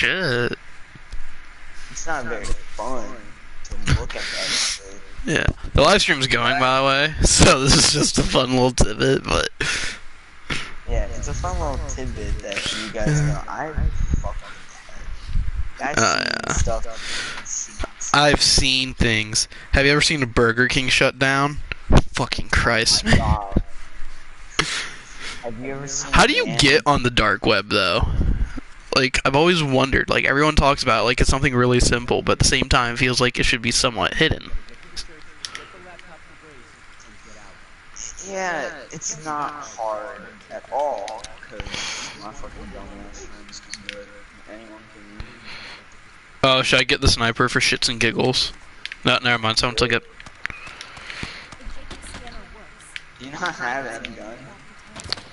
shit. It's not very fun to look at that. Yeah. The live stream's going, by the way, so this is just a fun little tidbit, but... Yeah, it's a fun little tidbit that you guys know. I've seen stuff. I've seen things. Have you ever seen a Burger King shut down? Fucking Christ. God. Have you ever seen How do you get on the dark web, though? Like, I've always wondered. Like, everyone talks about it like it's something really simple, but at the same time, it feels like it should be somewhat hidden. Yeah, it's not hard at all, because my fucking dumbass friends can do it. Anyone can do it. Oh, should I get the sniper for shits and giggles? No, never mind, someone took it. Do you not have any gun?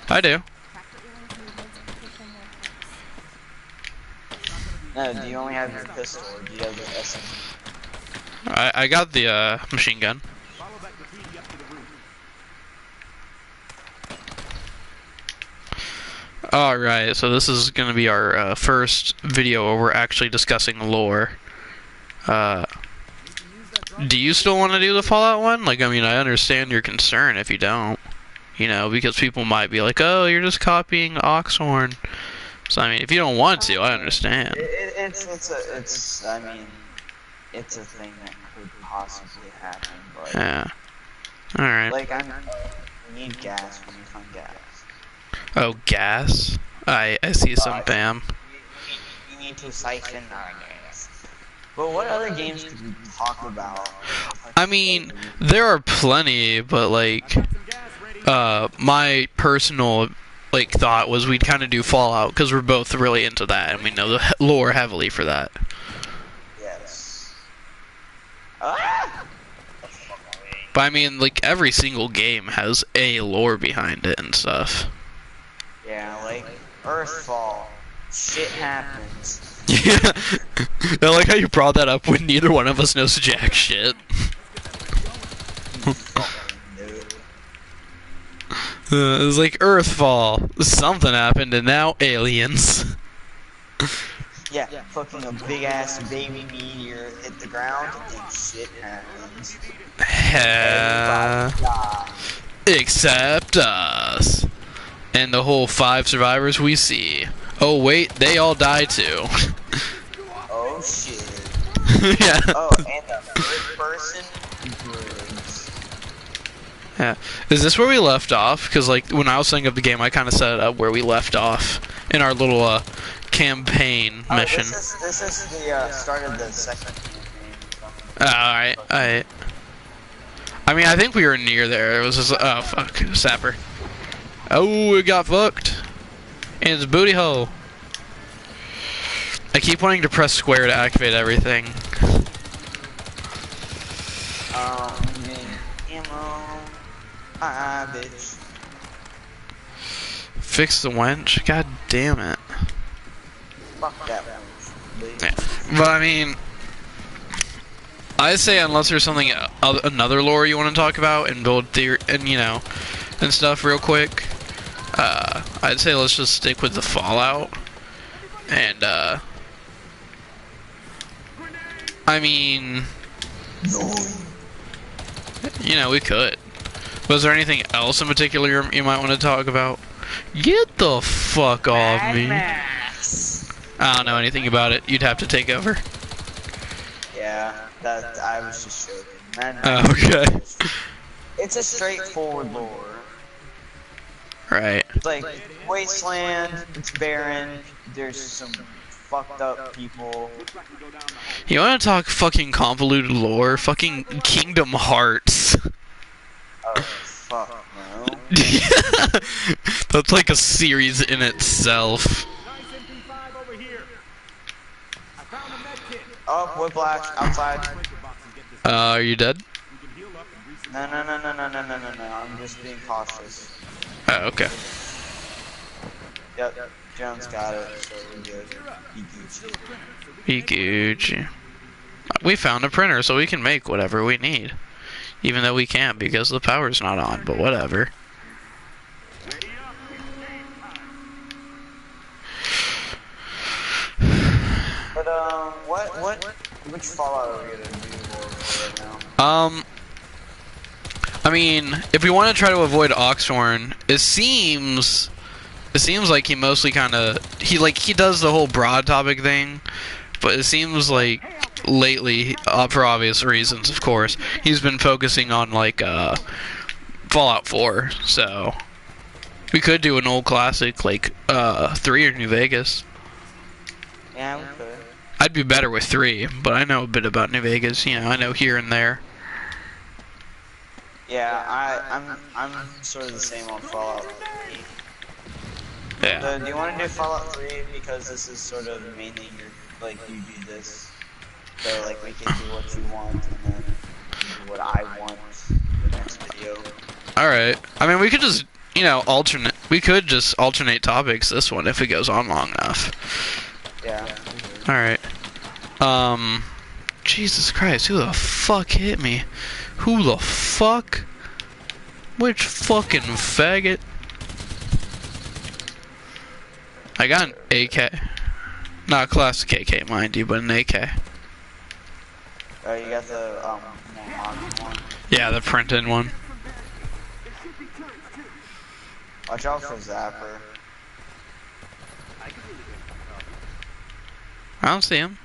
I do. No, do you only have your pistol, or do you have the SMG? I got the machine gun. Alright, so this is going to be our first video where we're actually discussing lore. Do you still want to do the Fallout one? Like, I mean, I understand your concern if you don't. You know, because people might be like, oh, you're just copying Oxhorn. So, I mean, if you don't want to, I understand. I mean, it's a thing that could possibly happen, but... Yeah. Alright. Like, we need gas when we find gas. Oh, gas? I see some BAM. We need to siphon our gas. But what other games could we talk about? I mean, there are plenty, but like, my personal like thought was we'd kind of do Fallout because we're both really into that and we know the lore heavily for that. Yes. Ah! But I mean, like every single game has a lore behind it and stuff. Yeah, like Earthfall, shit happens. Yeah, I like how you brought that up when neither one of us knows jack shit. It was like Earthfall, something happened, and now aliens. Yeah, fucking a big ass baby meteor hit the ground and shit happens. Except us. And the whole 5 survivors we see. Oh wait, they all die too. Oh shit. Yeah. Oh, and the third person breaks. Yeah. Is this where we left off? Because like when I was setting up the game, I kind of set it up where we left off in our little campaign mission. This is the start of the second campaign. Alright, alright. I mean, I think we were near there. It was just, oh fuck, sapper. Oh, it got fucked. And it's booty hole. I keep wanting to press square to activate everything. Ammo. Bitch. Fix the wench? God damn it. Fuck that one. Yeah. But I mean, I say unless there's something, another lore you want to talk about and build theory and you know, and stuff real quick. I'd say let's just stick with the Fallout. And, I mean, you know, we could. Was there anything else in particular you might want to talk about? Get the fuck off me. I don't know anything about it. You'd have to take over. Yeah, that I was just joking. Okay. It's a straightforward lore. Right. It's like wasteland, it's barren, there's some fucked up people. You wanna talk fucking convoluted lore? Fucking Kingdom Hearts. Oh, fuck no. That's like a series in itself. Oh, whiplash, outside. Are you dead? No, I'm just being cautious. Oh, okay. Yep, Jones got it, so we're good. Be Gucci. We found a printer, so we can make whatever we need. Even though we can't because the power's not on, but whatever. But which Fallout are we gonna do right now? I mean, if we want to try to avoid Oxhorn, it seems like he mostly he does the whole broad topic thing, but it seems like lately, for obvious reasons, of course, he's been focusing on like Fallout 4. So we could do an old classic like 3 or New Vegas. Yeah, we could. I'd be better with 3, but I know a bit about New Vegas. You know, I know here and there. Yeah, I'm sort of the same on Fallout 3. Yeah. So, do you want to do Fallout 3 because this is sort of mainly you do this, so like we can do what you want and then do what I want in the next video. All right. I mean, we could just alternate. We could just alternate topics this one if it goes on long enough. Yeah. All right. Jesus Christ, who the fuck hit me? Who the fuck? Which fucking faggot? I got an AK. Not a classic AK, mind you, but an AK. Oh, you got the modern one? Yeah, the printed one. Watch out for Zapper. I don't see him.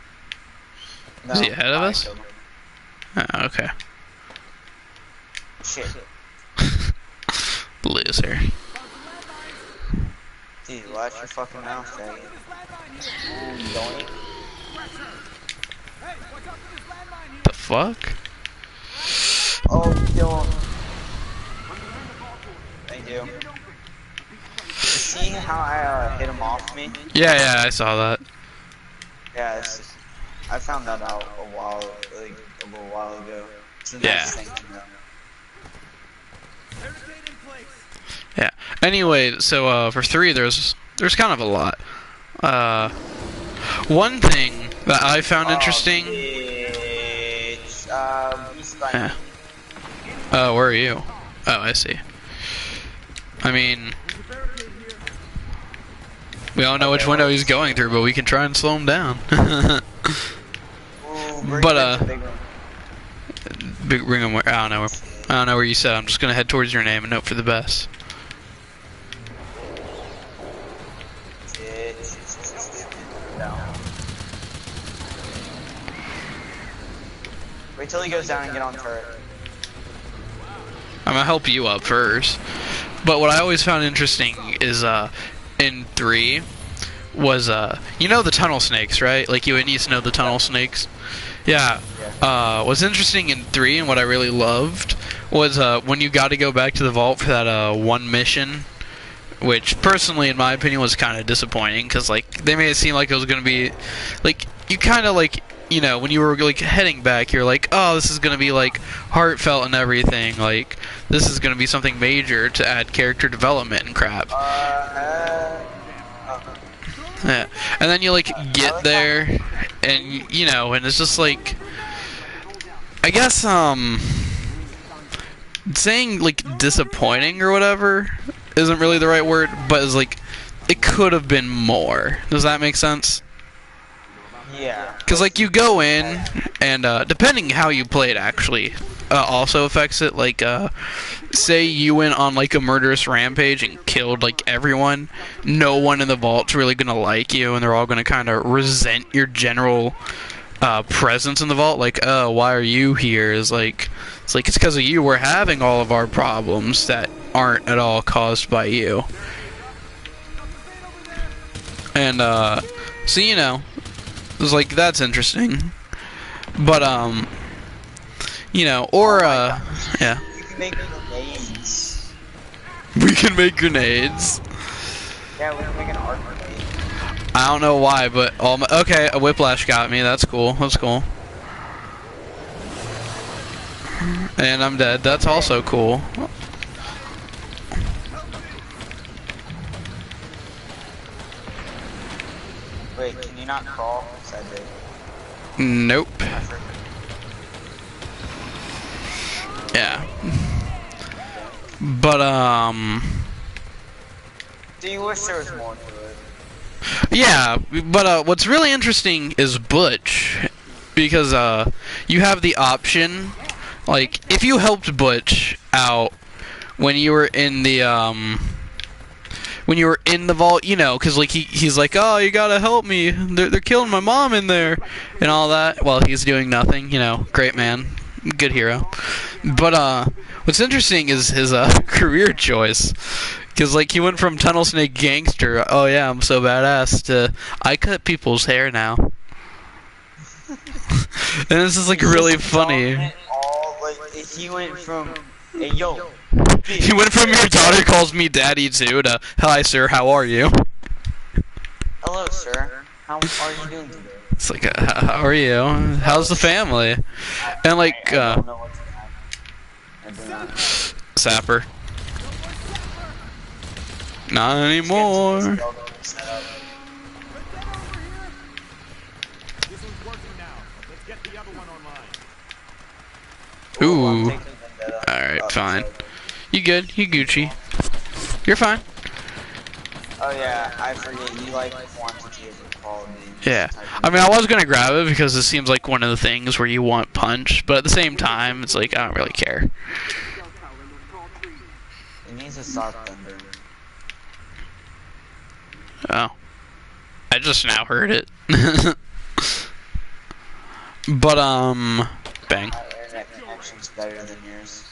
No, Is he ahead of us? killed him. Oh, okay. Shit. Loser. Dude, watch your fucking mouth, faggot. Ooh, don't. The fuck? Oh, kill him. Thank you. See how I hit him off me? Yeah, I saw that. Yeah, I found that out a little while ago. It's a Yeah. nice thing to know. Yeah. Anyway, so for 3, there's kind of a lot. One thing that I found interesting. Bitch. Yeah. Oh, where are you? Oh, I see. I mean, we don't know which window he's going through, but we can try and slow him down. Ooh, But bring bring him where? I don't know where you said. I'm just gonna head towards your name and hope for the best. down. Wait till he goes down and get on turret. I'm gonna help you up first. But what I always found interesting is in 3 was the tunnel snakes, right? Like you at least know the tunnel snakes. Yeah. What's interesting in 3 and what I really loved was when you got to go back to the vault for that one mission, which personally in my opinion was kind of disappointing because like they made it seem like it was gonna be like you kind of like when you were like heading back you're like, oh, this is gonna be like heartfelt and everything, like this is gonna be something major to add character development and crap. Yeah, and then you like get there and and it's just like I guess saying like disappointing or whatever isn't really the right word, but it's like it could have been more. Does that make sense? Yeah. Because like you go in and depending how you play it actually also affects it. Like say you went on like a murderous rampage and killed like everyone, no one in the vault's really gonna like you and they're all gonna kind of resent your general presence in the vault. Like, oh, why are you here? It's because of you we're having all of our problems that aren't at all caused by you. And so it's like that's interesting. But yeah. You can make grenades. We can make grenades. Yeah, we can make an arc grenade. I don't know why, but okay, a whiplash got me. That's cool. That's cool. And I'm dead. That's also cool. Wait, can you not crawl? Yes, I did. Nope. I forgot. Yeah. But Do you wish there was more to it? Yeah, but what's really interesting is Butch, because you have the option, like if you helped Butch out when you were in the vault, you know, because like he's like, oh, you gotta help me, they're killing my mom in there, and all that. Well, he's doing nothing, you know, great man, good hero. But what's interesting is his career choice. Because, like, he went from Tunnel Snake Gangster, oh yeah, I'm so badass, to I cut people's hair now. And this is, like, really funny. He went from, hey, yo. He went from your daughter calls me daddy to hi, sir, how are you? Hello, sir. How are you doing today? It's like, how are you? How's the family? And, like, I don't know what's happening. Sapper. Not anymore. This one's working now. Let's get the other one online. Ooh. Alright, fine. You good? You Gucci. You're fine. Oh yeah, I forget you like quantitative quality. Yeah. I mean, I was gonna grab it because it seems like one of the things where you want punch, but at the same time, it's like, I don't really care. It needs a soft thunder. Oh. I just now heard it. But, bang. My internet connection's better than yours.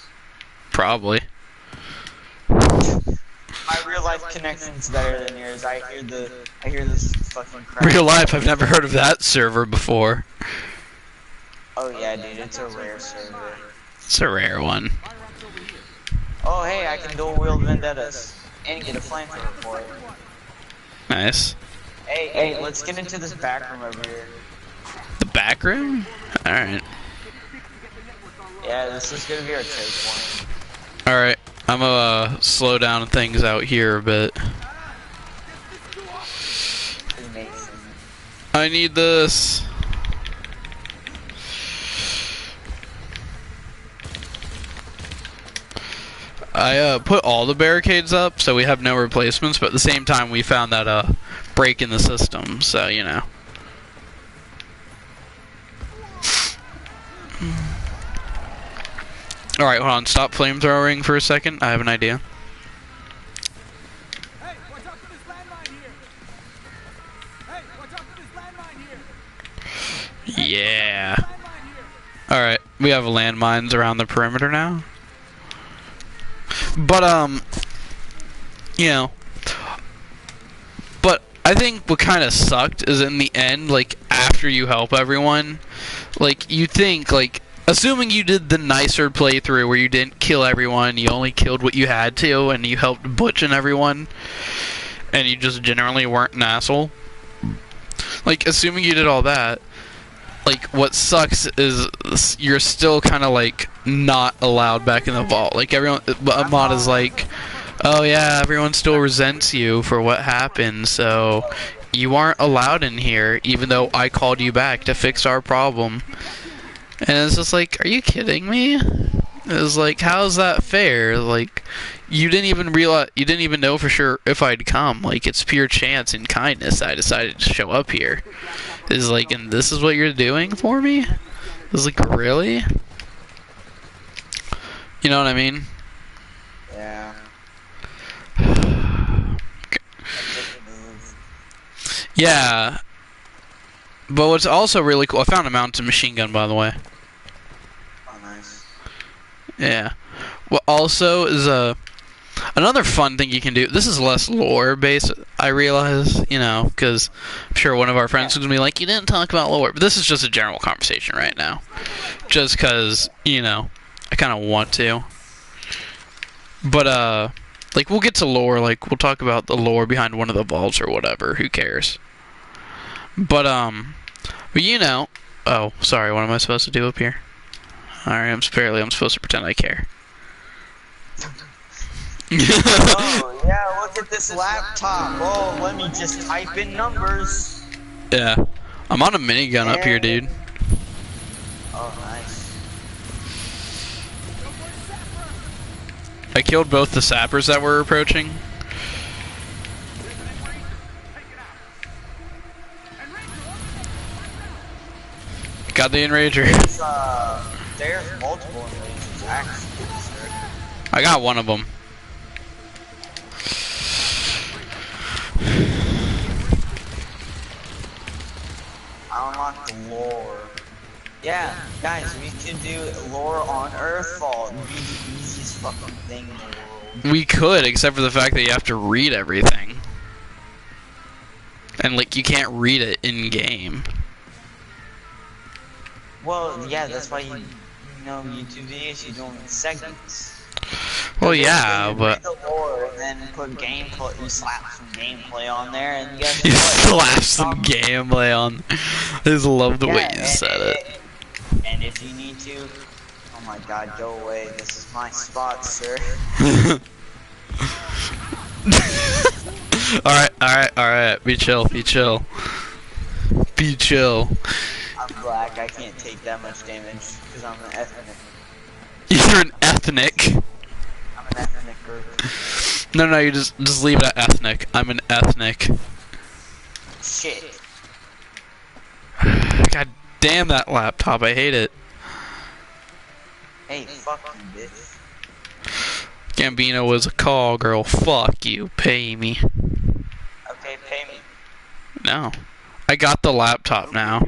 Probably. My real life connection's better than yours. I hear this fucking crap. Real life, I've never heard of that server before. Oh yeah, dude, it's a rare server. It's a rare one. Oh hey, I can dual wield vendettas and get a flamethrower for it. Nice. Hey, let's get into this back room over here. The back room? Alright. Yeah, this is gonna be our choke point. Alright. I'm gonna slow down things out here a bit. Amazing. I need this. I put all the barricades up, so we have no replacements, but at the same time we found that break in the system, so you know. Alright, hold on, stop flamethrowing for a second. I have an idea. Hey, watch out for this landmine here. Hey, watch out for this landmine here. Yeah. Landmine here. Alright, we have landmines around the perimeter now. But, you know, but I think what kind of sucked is in the end, like, after you help everyone, like, you think, like, assuming you did the nicer playthrough where you didn't kill everyone, you only killed what you had to, and you helped Butch and everyone, and you just generally weren't an asshole, like, assuming you did all that, like, what sucks is you're still kind of, like, not allowed back in the vault. Like, everyone, Ahmad is like, oh yeah, everyone still resents you for what happened, so you aren't allowed in here, even though I called you back to fix our problem. And it's just like, are you kidding me? It's like, how's that fair? Like, you didn't even realize, you didn't even know for sure if I'd come. Like, it's pure chance and kindness I decided to show up here. It's like, and this is what you're doing for me? It's like, really? You know what I mean? Yeah. Yeah. But what's also really cool, I found a mounted machine gun, by the way. Oh, nice. Yeah. What also is another fun thing you can do. This is less lore based, I realize, you know, because I'm sure one of our friends is gonna be like, "You didn't talk about lore." But this is just a general conversation right now, just because, you know, I kind of want to. But like, we'll get to lore. Like, we'll talk about the lore behind one of the vaults or whatever. Who cares? But you know. Oh, sorry. What am I supposed to do up here? Alright, I'm supposed to pretend I care. Oh, yeah, look at this laptop. Oh, let me just type in numbers. Yeah. I'm on a minigun up here, dude. Oh, nice. I killed both the sappers that were approaching. Got the enrager. There's multiple enragers, actually, sir. I got one of them. I unlocked the lore. Yeah, guys, we could do lore on Earthfall. It'd be the easiest fucking thing in the world. We could, except for the fact that you have to read everything. And, like, you can't read it in-game. Well, yeah, that's why you know YouTube videos, you do them in segments. Well, yeah, You but... read the lore and then put gameplay, you slap some gameplay on there, and guess You what? slap some gameplay on. I just love the way you said it. And if you need to, oh my god, go away. This is my spot, sir. Alright. Be chill. Be chill. I'm black, I can't take that much damage, because I'm an ethnic. You're an ethnic. I'm an ethnic group. No, you just leave it at ethnic. I'm an ethnic. Shit. God damn that laptop, I hate it. Hey, fuck you, bitch. Gambino was a call girl. Fuck you. Pay me. Okay, pay me. No. I got the laptop now.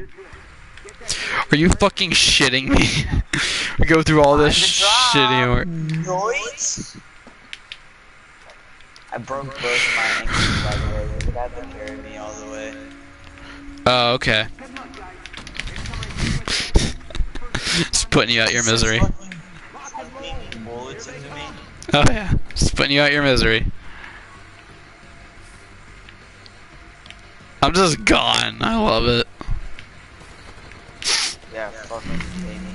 Are you fucking shitting me? We go through all this shitty work. Noise? I broke both my ankles, by the way. They had to carry me all the way. Oh, okay. Just putting you out your misery. Bullets into me. Oh yeah. Just putting you out your misery. I'm just gone. I love it. Yeah, fucking pay me.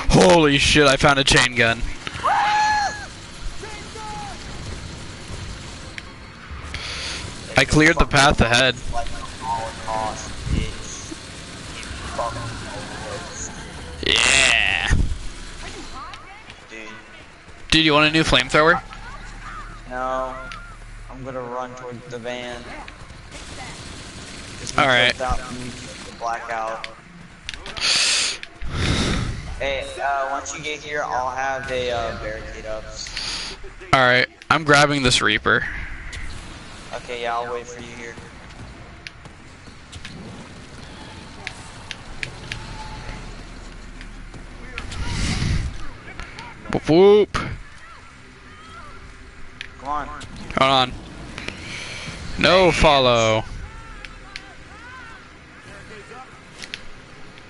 Holy shit, I found a chain gun. I cleared the path ahead. Yeah. Dude, you want a new flamethrower? No, I'm gonna run towards the van. Alright. The blackout. Hey, once you get here, I'll have a barricade up. Alright, I'm grabbing this Reaper. Okay, yeah, I'll wait for you here. Whoop whoop. Come on. Hold on. No follow.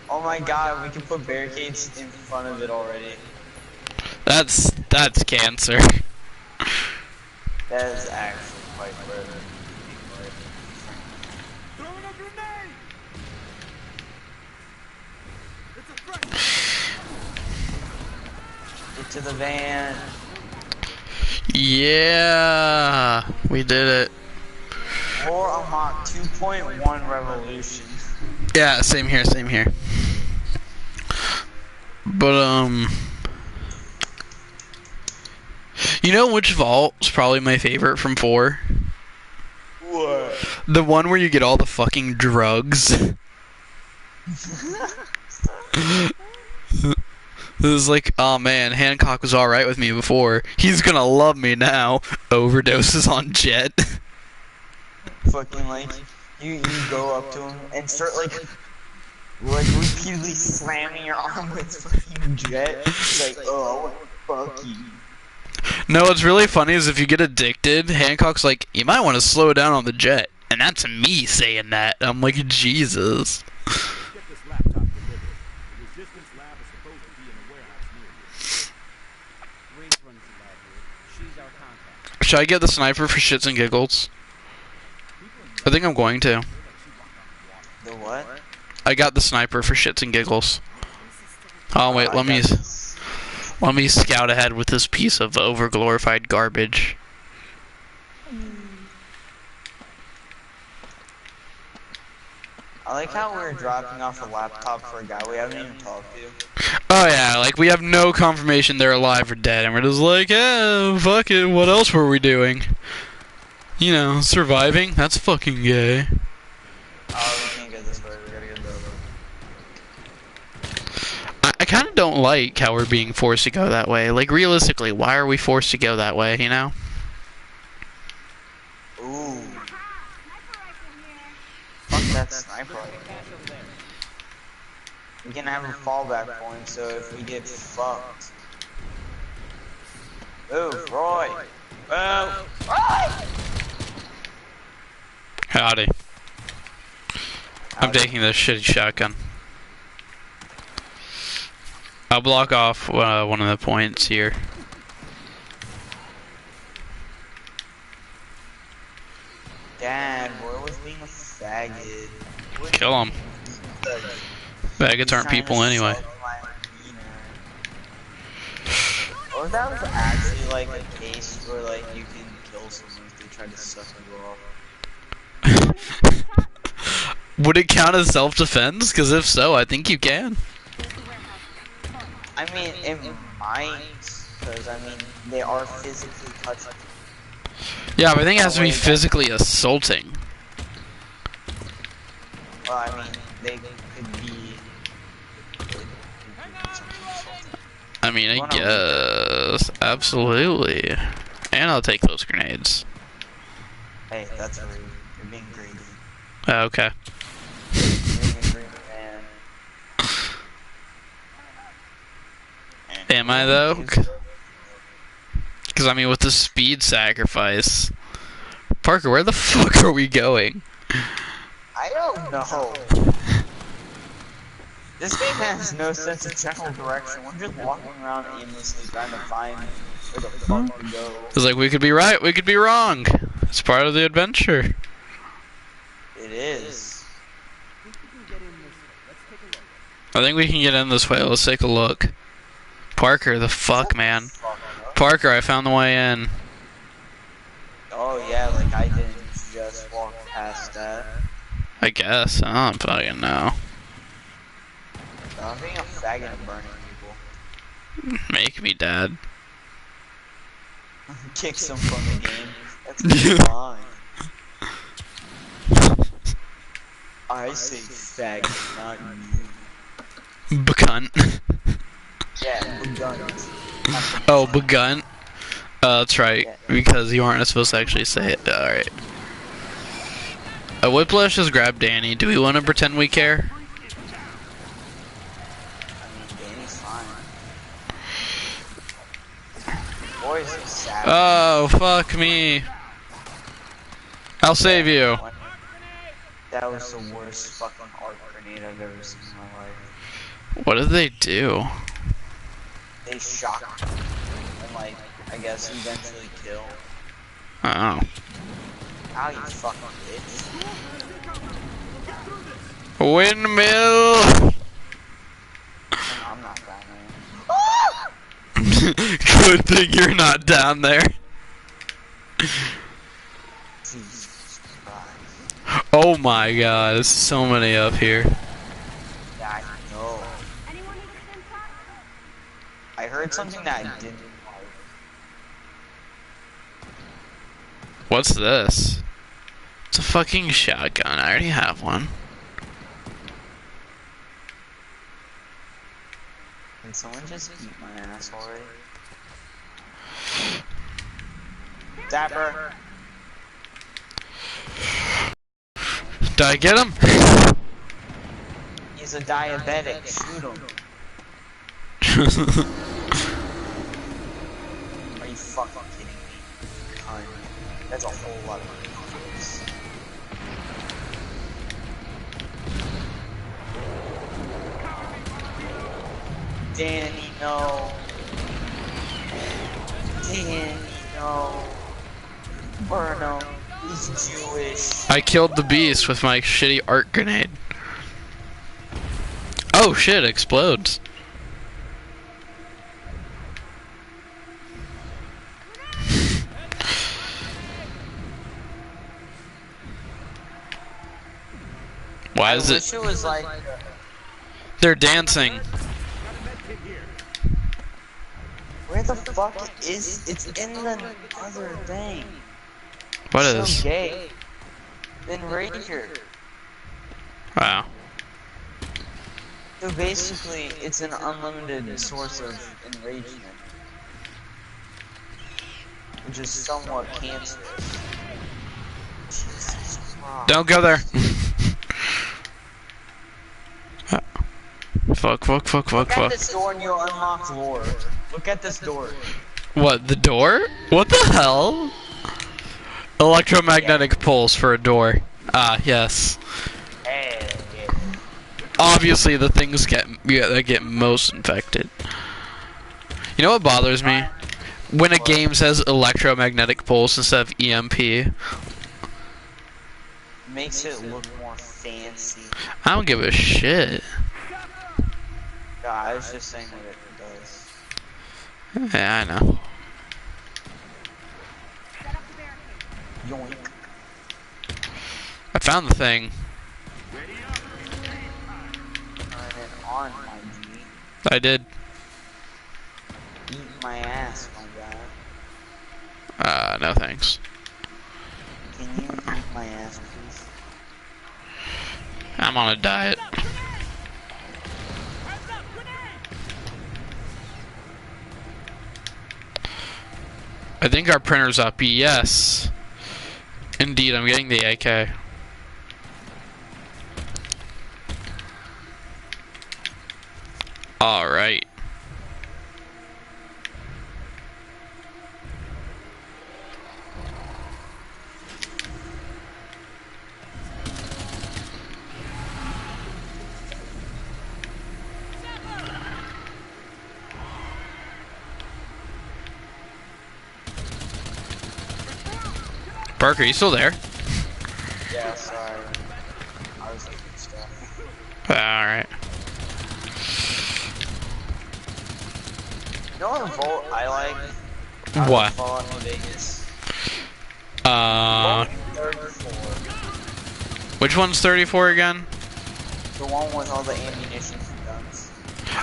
Oh my god, we can put barricades in front of it already. That's cancer. That is actually quite rare. Throwing a grenade! It's a threat! Get to the van. Yeah, we did it. Or unlock 2.1 revolution. Yeah, same here. But you know which vault is probably my favorite from 4? What? The one where you get all the fucking drugs. It was like, oh man, Hancock was alright with me before. He's gonna love me now. Overdoses on Jet. Fucking like, you go up to him and start like repeatedly slamming your arm with fucking Jet. It's like, oh, fuck you. No, what's really funny is if you get addicted, Hancock's like, you might want to slow down on the Jet. And that's me saying that. I'm like, Jesus. Get this laptop delivered. The resistance lab is supposed to be in a warehouse near here. Grace runs the lab here. She's our contact. Should I get the sniper for shits and giggles? I think I'm going to. The what? I got the sniper for shits and giggles. Oh wait, let me scout ahead with this piece of overglorified garbage. I like how we're dropping off a laptop for a guy we haven't even talked to. Oh yeah, like we have no confirmation they're alive or dead, and we're just like, yeah, fuck it, what else were we doing? You know, surviving? That's fucking gay. Oh, we can't get this way. We gotta get the other way. I kind of don't like how we're being forced to go that way. Like, realistically, why are we forced to go that way, you know? Ooh. Fuck that sniper. We can have a fallback point, so if we get fucked. Move, Roy! Move! Roy! Howdy. I'm taking this shitty shotgun. I'll block off one of the points here. Dad, Roy was being a faggot. Kill him. Faggots aren't people anyway. Or if that was actually like a case where like you can kill someone if they try to suck you off. Would it count as self-defense? Because if so, I think you can. I mean, it might, because I mean, they are physically touching. Yeah, but I think it has to be physically assaulting. Well, I mean, they could be. I mean, I guess. Absolutely. And I'll take those grenades. Hey, that's rude. You're being greedy. Okay. You're being greedy, man. Am I though? Because I mean, with the speed sacrifice. Parker, where the fuck are we going? I don't know. This game has no sense of general direction. We're just walking around aimlessly trying to find where the fuck to go. It's like, we could be right, we could be wrong. It's part of the adventure. It is. I think we can get in this way. Let's take a look. Parker, the fuck, man. Parker, I found the way in. Oh yeah, like I didn't just walk past that. I guess. I don't fucking know. I'm being a faggot and burning people. Make me, Dad. Kicks them from the game. That's fine. I say faggot, not you. Becunt. Yeah, begunt. Oh, begunt. That's right. Because you aren't supposed to actually say it. Alright. Whiplash just grabbed Danny. Do we want to pretend we care? Boys are savage. Oh, fuck me. I'll save you. That was the worst fucking arc grenade I've ever seen in my life. What did they do? They shocked me. And like, I guess eventually kill. Oh. Ow, you fucking bitch. Windmill! I'm not down there. Good thing you're not down there. Jesus Christ. Oh my god, there's so many up here. Yeah, I know. I heard something that I didn't like. What's this? It's a fucking shotgun. I already have one. Can someone just beat my ass already? Dapper! Did I get him? He's a diabetic, shoot him. Are you fucking kidding me? Cunt. That's a whole lot of cunts. Danny, no. Danny, no. Burn him. He's Jewish. I killed the beast with my shitty arc grenade. Oh shit, explodes. Why is I it? wish it was like. They're dancing. Where the fuck is? It's in the other thing. What so is? gay. Then Rager. Wow. So basically, it's an unlimited source of enragement, which is somewhat cancerous. Jesus Christ. Don't go there. Fuck, fuck, fuck, fuck, Look at fuck. this door and you'll unlock lore. Look at this door. What, the door? What the hell? Electromagnetic pulse for a door. Ah, yes. Hey, yeah. Obviously, the things that get most infected. You know what bothers me? When a game says electromagnetic pulse instead of EMP. Makes it look more fancy. I don't give a shit. Yeah, I was just saying what it does. Yeah, I know. Yoink. I found the thing. Turn it on, my G. I did. Eat my ass, my guy. No thanks. Can you eat my ass, please? I'm on a diet. I think our printer's up. Yes. Indeed, I'm getting the AK. Alright. Parker, you still there? Yeah, sorry. I was looking at stuff. Alright. You know what Volt I like? What? Fallout New Vegas. Uh, Volt 34. which one's 34 again? The one with all the ammunition and guns.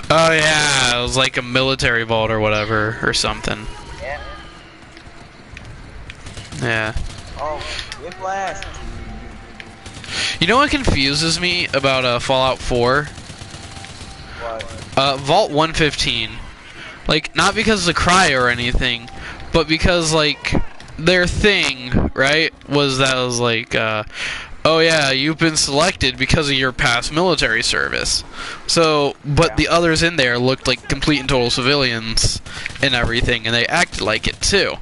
Oh yeah, it was like a military vault or whatever, or something. Yeah. Yeah. Oh, Whiplash. You know what confuses me about Fallout 4? What? Vault 115. Like, not because of the cry or anything, but because, like, their thing, right, was that it was like, oh yeah, you've been selected because of your past military service. So, but the others in there looked like complete and total civilians and everything, and they acted like it too.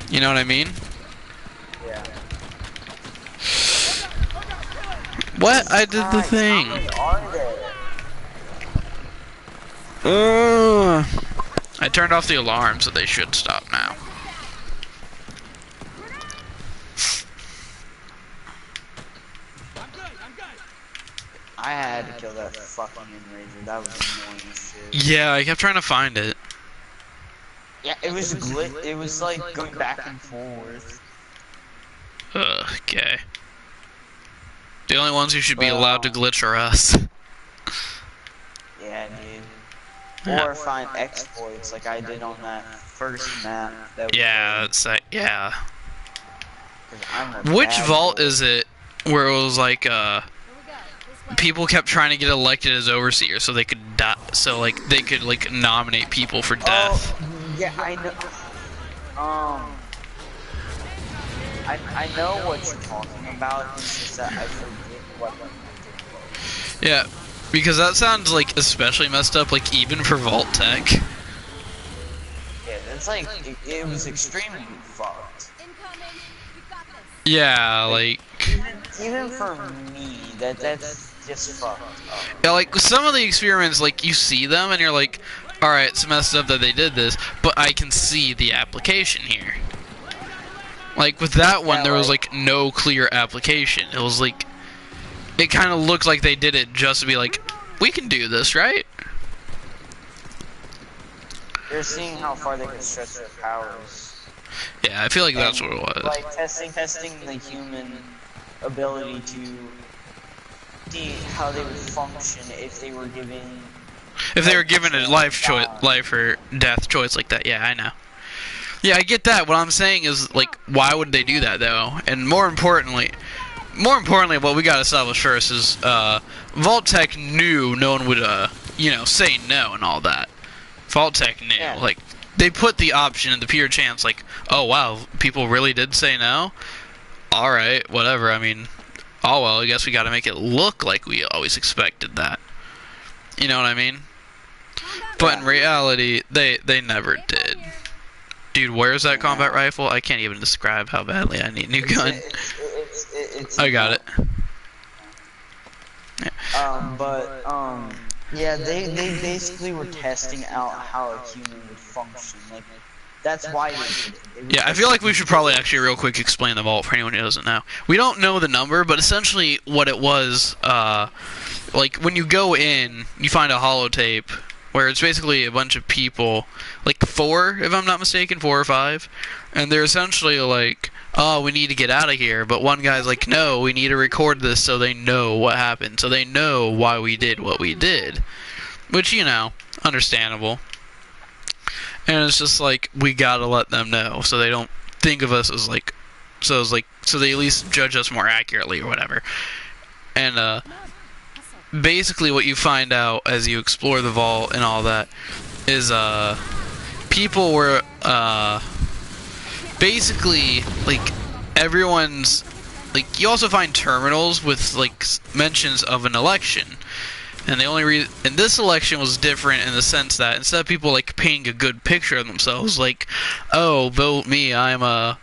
You know what I mean? Yeah. What? I did the thing. How many are there? I turned off the alarm, so they should stop now. I had to kill that fucking Enrager. That was annoying as shit. Yeah, I kept trying to find it. Yeah, it was it was like going back and forth. Okay. The only ones who should be allowed to glitch are us. Yeah, dude. Or find exploits like I did on that first map. That Yeah, that's like, yeah. 'Cause I'm a Which bad vault boy. is it where it was like, people kept trying to get elected as overseer so they could die, so like they could like nominate people for death. Oh, yeah, I know. I know what you're talking about. It's just that I forget what. Yeah, because that sounds like especially messed up, like even for Vault Tech. Yeah, that's like it was extremely fucked. Yeah, like Even for me, that's just fucked up. yeah, like some of the experiments, like you see them and you're like, all right, it's messed up that they did this, but I can see the application here. Like with that one, Yeah, there was like no clear application. It was like, it kind of looked like they did it just to be like, we can do this, right? They're seeing how far they can stretch their powers. Yeah, I feel like that's And, what it was. Like testing the human ability to see how they would function if they were given. If they were given a life or death choice like that, yeah, I know. Yeah, I get that. What I'm saying is, like, why would they do that, though? And more importantly, what we gotta establish first is, Vault-Tec knew no one would, say no and all that. Vault-Tec knew. Yeah. Like, they put the option and the pure chance, like, oh, wow, people really did say no? Alright, whatever, I mean, oh, well, I guess we gotta make it look like we always expected that. You know what I mean? But in reality, they never did. Dude, where's that combat rifle? I can't even describe how badly I need a new gun. It's I got it. Yeah, they basically were testing out how a human would function. Like, that's why they did it. They were Yeah, I feel like we should probably actually real quick explain the vault for anyone who doesn't know. We don't know the number, but essentially what it was, like when you go in, you find a holotape where it's basically a bunch of people, like 4, if I'm not mistaken, 4 or 5, and they're essentially like, oh, we need to get out of here, but one guy's like, no, we need to record this so they know what happened, so they know why we did what we did, which, understandable. And it's just like, we gotta let them know, so they don't think of us as like, so they at least judge us more accurately or whatever. And basically what you find out as you explore the vault and all that is people were basically, like, everyone's, like, you also find terminals with, like, mentions of an election. And the only reason, and this election was different in the sense that instead of people, like, painting a good picture of themselves, like, oh, vote me, I'm a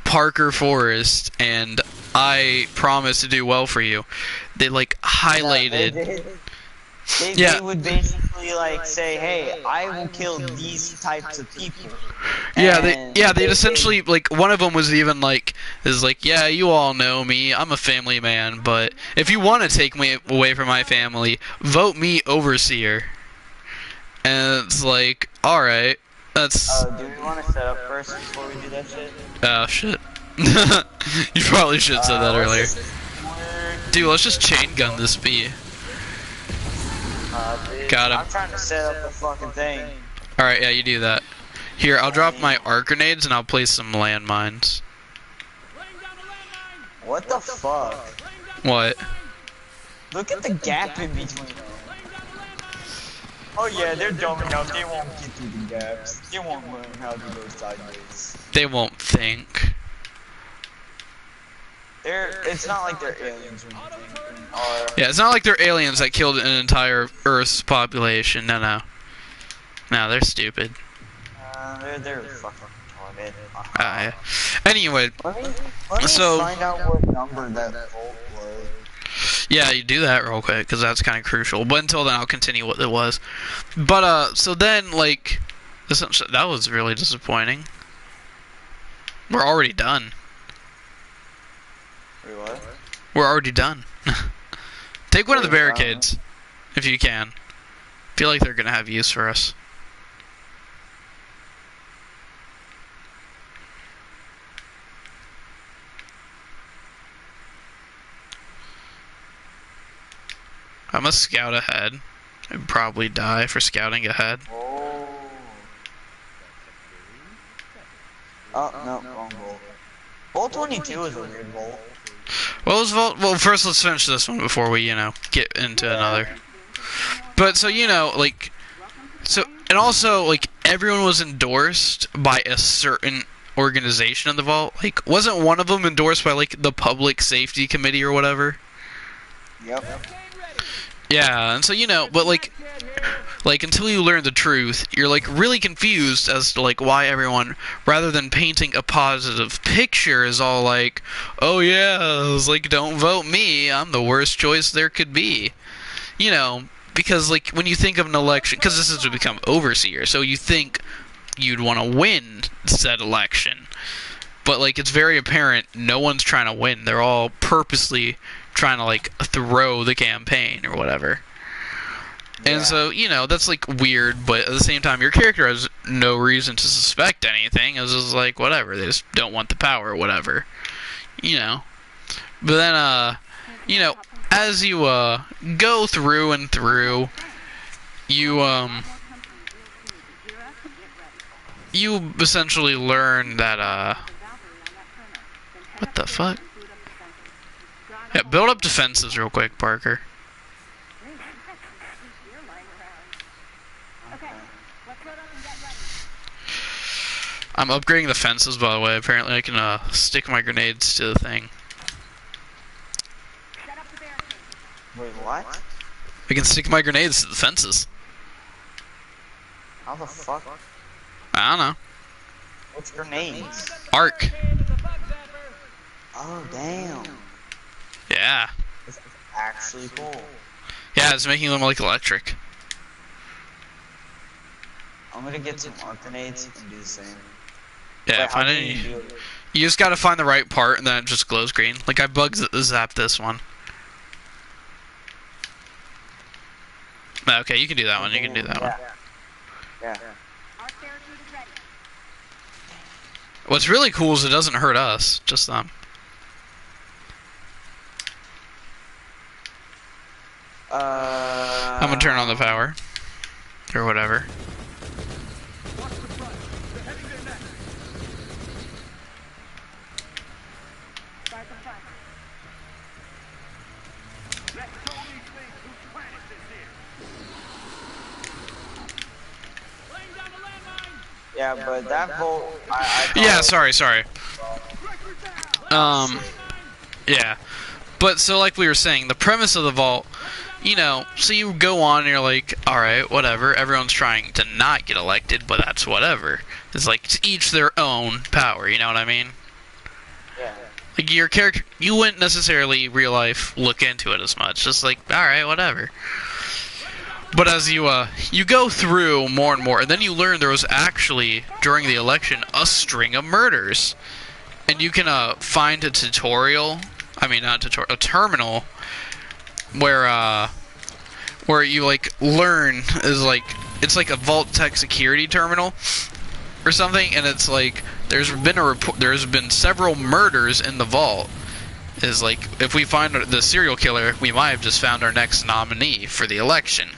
Parker Forrest, and I promise to do well for you, they, like, highlighted... They would basically like say, "Hey, I will kill these types of people." Yeah, they'd essentially, like, one of them was even like, yeah, you all know me, I'm a family man, but if you want to take me away from my family, vote me overseer. And it's like, all right, that's. Do we want to set up first before we do that shit? Oh shit. You probably should have said that earlier. Dude, let's just chain gun this bee. Dude, Got him. I'm trying to set up the fucking thing. Alright, yeah, you do that. Here, I'll drop my arc grenades and I'll place some landmines. What the fuck? What? Look at the gap in between. Oh yeah, they're dumb enough. They won't get through the gaps. They won't learn how to go sideways. They won't think. It's not like they're aliens or anything. Yeah, it's not like they're aliens that killed an entire Earth's population. No, they're stupid. They're fucking retarded. Yeah. Anyway, Let me find out what number that volt was. yeah, you do that real quick, because that's kind of crucial. But until then, I'll continue what it was. But, so then, like, that was really disappointing. We're already done. Wait, what? We're already done. Take one of the barricades, if you can. Feel like they're gonna have use for us. I'm gonna scout ahead. I'd probably die for scouting ahead. Oh, no, wrong bolt. Bolt 22 is a weird bolt. Well, first let's finish this one before we, get into another. But, so, like, and also, like, everyone was endorsed by a certain organization in the vault. Like, wasn't one of them endorsed by, like, the Public Safety Committee or whatever? Yep. Yeah, and so, but, like, until you learn the truth, you're, like, really confused as to, like, why everyone, rather than painting a positive picture, is all like, oh yeah, it's like, don't vote me, I'm the worst choice there could be. Because, like, when you think of an election, because this is to become overseer, so you think you'd want to win said election. But, like, it's very apparent no one's trying to win. They're all purposely trying to, like, throw the campaign or whatever. And so, that's, like, weird, but at the same time, your character has no reason to suspect anything. It's just like, whatever, they just don't want the power or whatever. But then, as you, go through and through, you, you essentially learn that, what the fuck? Yeah, build up defenses real quick, Parker. I'm upgrading the fences, by the way. Apparently I can, stick my grenades to the thing. Wait, what? I can stick my grenades to the fences. How the fuck? I don't know. What's grenades? Arc. Oh, damn. Yeah. It's actually cool. Yeah, it's making them like electric. I'm gonna get some arc grenades and do the same. Yeah, Wait, how find do any. you do it? You just gotta find the right part and then it just glows green. Like I zapped this one. Okay, you can do that one. You can do that one. Yeah. What's really cool is it doesn't hurt us, just them. I'm gonna turn on the power. Or whatever. Yeah, but that vault, I Yeah, sorry. Yeah. But so like we were saying, the premise of the vault, you know, so you go on and you're like, alright, whatever, everyone's trying to not get elected, but that's whatever. It's like, to each their own power, you know what I mean? Yeah. Like, your character, you wouldn't necessarily, real life, look into it as much. Just like, alright, whatever. But as you go through more and more, and then you learn there was actually, during the election, a string of murders. And you can, find a tutorial, I mean, not a tutorial, a terminal, where you, like, learn, is like, it's like a Vault Tech security terminal, or something, and it's like, there's been several murders in the vault. Is like, if we find the serial killer, we might have just found our next nominee for the election.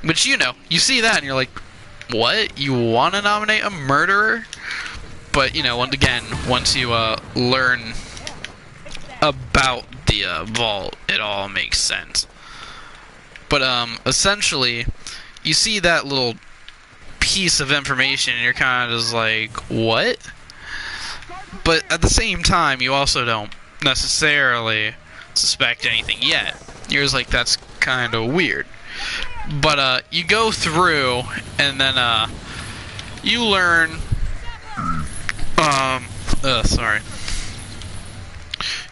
Which, you know, you see that and you're like, what? You want to nominate a murderer? But, you know, once you learn about the vault, it all makes sense. But essentially, you see that little piece of information and you're kind of just like, what? But at the same time, you also don't necessarily suspect anything yet. You're just like, that's kind of weird. But you go through and then you learn sorry.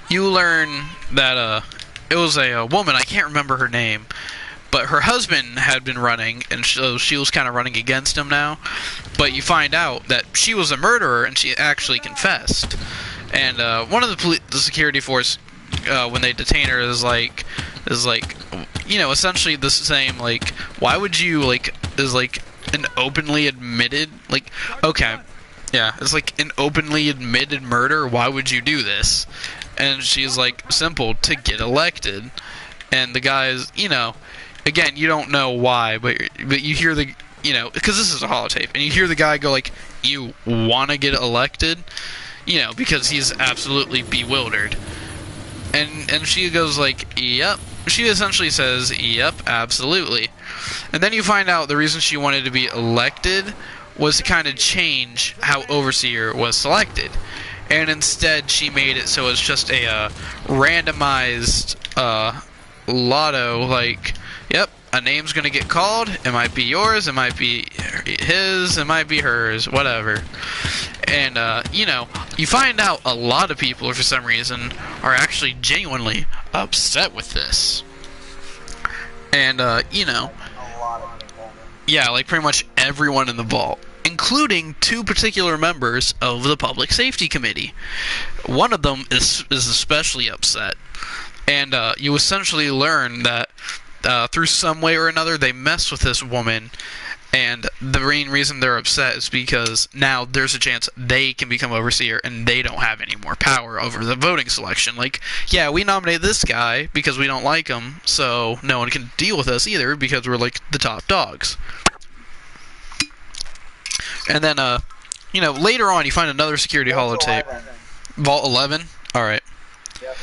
You learn that it was a woman, I can't remember her name, but her husband had been running, and so she was kind of running against him now. But you find out that she was a murderer, and she actually confessed. And one of the security force, when they detain her, is like, you know, essentially the same, like, why would you, like, is like an openly admitted, like, okay, yeah, it's like an openly admitted murder, why would you do this? And she's like, simple, to get elected. And the guy's, you know, again, you don't know why, but you hear the, you know, because this is a holotape, and you hear the guy go like, you want to get elected? You know, because he's absolutely bewildered. And she goes like, yep. She essentially says, yep, absolutely. And then you find out the reason she wanted to be elected was to kind of change how Overseer was selected. And instead she made it so it's just a randomized lotto, like, yep, a name's gonna get called, it might be yours, it might be his, it might be hers, whatever. And, you know, you find out a lot of people, for some reason, are actually genuinely upset with this. And, you know, yeah, like pretty much everyone in the vault, including two particular members of the Public Safety Committee. One of them is especially upset. And, you essentially learn that, through some way or another, they mess with this woman. And the main reason they're upset is because now there's a chance they can become Overseer and they don't have any more power over the voting selection. Like, yeah, we nominate this guy because we don't like him, so no one can deal with us either because we're like the top dogs. And then, you know, later on you find another security holotape. Vault 11? Alright. Yep.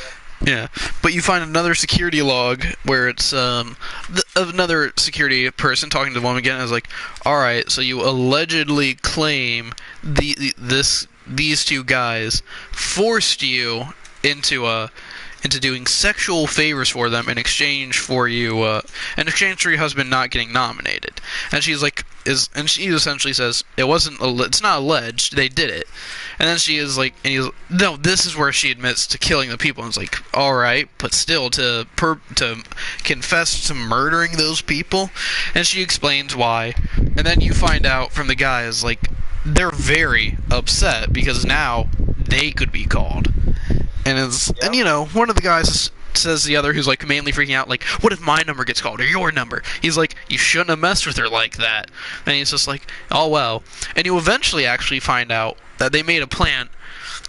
Yeah. But you find another security log where it's, another security person talking to the woman again. I was like, alright, so you allegedly claim these two guys forced you into doing sexual favors for them in exchange for your husband not getting nominated. And she's like, and she essentially says it's not alleged, they did it. And then she is like, no, this is where she admits to killing the people. And it's like, all right, but still to confess to murdering those people. And she explains why. And then you find out from the guys, like, they're very upset because now they could be called. And and you know, one of the guys says to the other, who's like mainly freaking out, like, what if my number gets called or your number? He's like, you shouldn't have messed with her like that. And he's just like, oh well. And you eventually actually find out that they made a plan.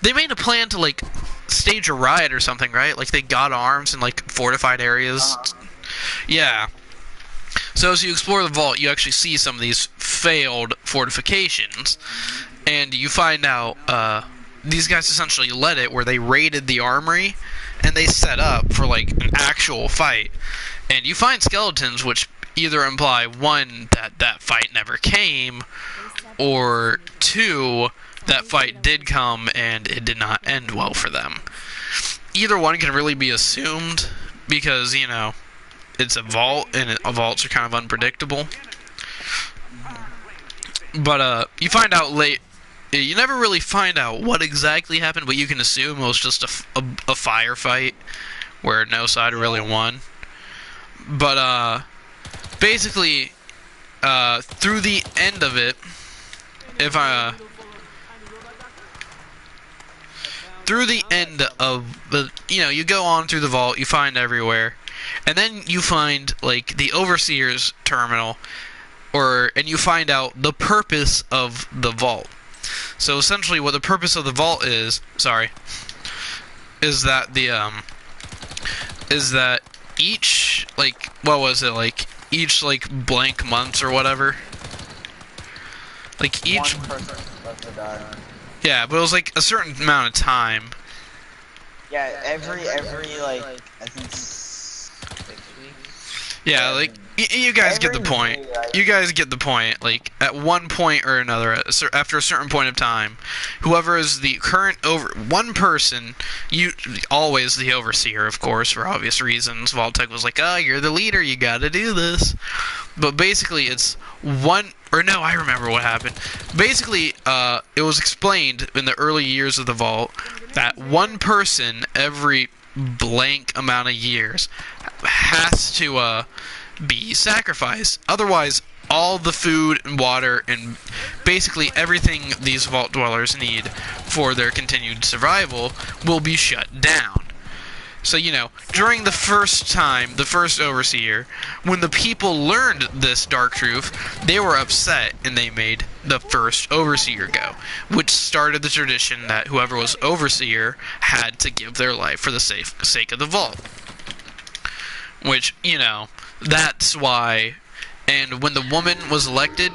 They made a plan to like stage a riot or something, right? Like they got arms in like fortified areas. Yeah. So as you explore the vault, you actually see some of these failed fortifications, and you find out these guys essentially led it where they raided the armory and they set up for like an actual fight. And you find skeletons which either imply, one, that fight never came, or two, that fight did come and it did not end well for them. Either one can really be assumed because, you know, it's a vault and vaults are kind of unpredictable. But you find out late. You never really find out what exactly happened, but you can assume it was just a firefight where no side really won. But basically, through the end of it, through the end of the, you know, you go on through the vault, you find everywhere, and then you find like the Overseer's terminal, and you find out the purpose of the vault. So essentially what the purpose of the vault is that each, like, what was it, like each like blank months or whatever, like each One person left to die. Yeah, but it was like a certain amount of time. Yeah, every like I think 6 weeks. Yeah, like you guys get the point. You guys get the point. Like at one point or another, after a certain point of time, whoever is the current one person, always the overseer, of course, for obvious reasons. Vault-Tec was like, "Oh, you're the leader. You got to do this." But basically, it's one. Or no, I remember what happened. Basically, it was explained in the early years of the vault that one person every blank amount of years has to be sacrificed. Otherwise, all the food and water and basically everything these vault dwellers need for their continued survival will be shut down. So, you know, during the first Overseer, when the people learned this dark truth, they were upset and they made the first Overseer go, which started the tradition that whoever was Overseer had to give their life for the sake of the vault. Which, you know, that's why. And when the woman was elected,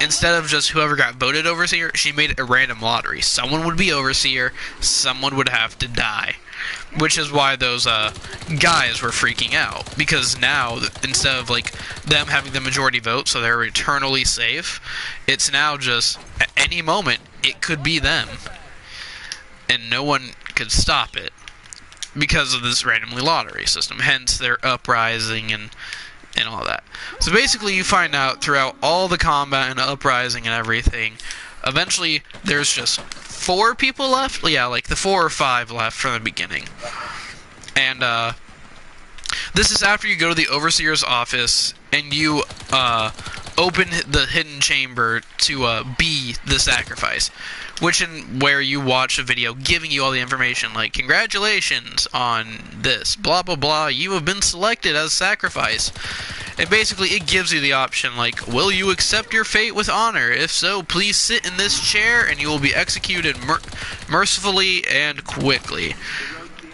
instead of just whoever got voted Overseer, she made it a random lottery. Someone would be Overseer, someone would have to die. Which is why those guys were freaking out, because now instead of like them having the majority vote, so they're eternally safe, it's now just at any moment it could be them, and no one could stop it because of this randomly lottery system. Hence their uprising and all that. So basically, you find out throughout all the combat and uprising and everything, eventually there's just 4 people left? Yeah, like the 4 or 5 left from the beginning. And this is after you go to the Overseer's office and you open the hidden chamber to be the sacrifice. Where you watch a video giving you all the information, like, congratulations on this, blah blah blah, you have been selected as sacrifice. And basically it gives you the option, like, will you accept your fate with honor? If so, please sit in this chair and you will be executed mercifully and quickly.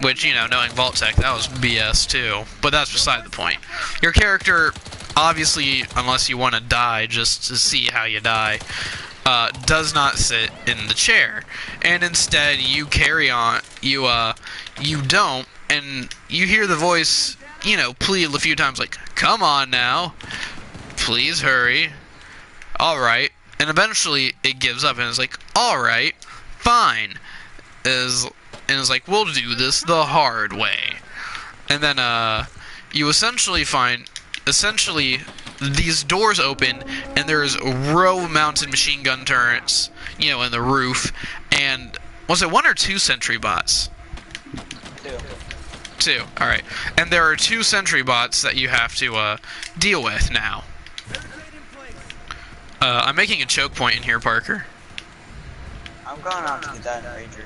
Which, you know, knowing Vault-Tec, that was BS too. But that's beside the point. Your character, obviously, unless you want to die just to see how you die, does not sit in the chair, and instead you carry on. You don't, and you hear the voice, plead a few times like, "Come on now, please hurry." All right, and eventually it gives up and it's like, "All right, fine." And it's like, "We'll do this the hard way." And then you essentially find these doors open, and there's row-mounted machine gun turrets, in the roof. And was it 1 or 2 sentry bots? 2. 2. All right. And there are 2 sentry bots that you have to deal with now. I'm making a choke point in here, Parker. I'm going out to get that Ranger.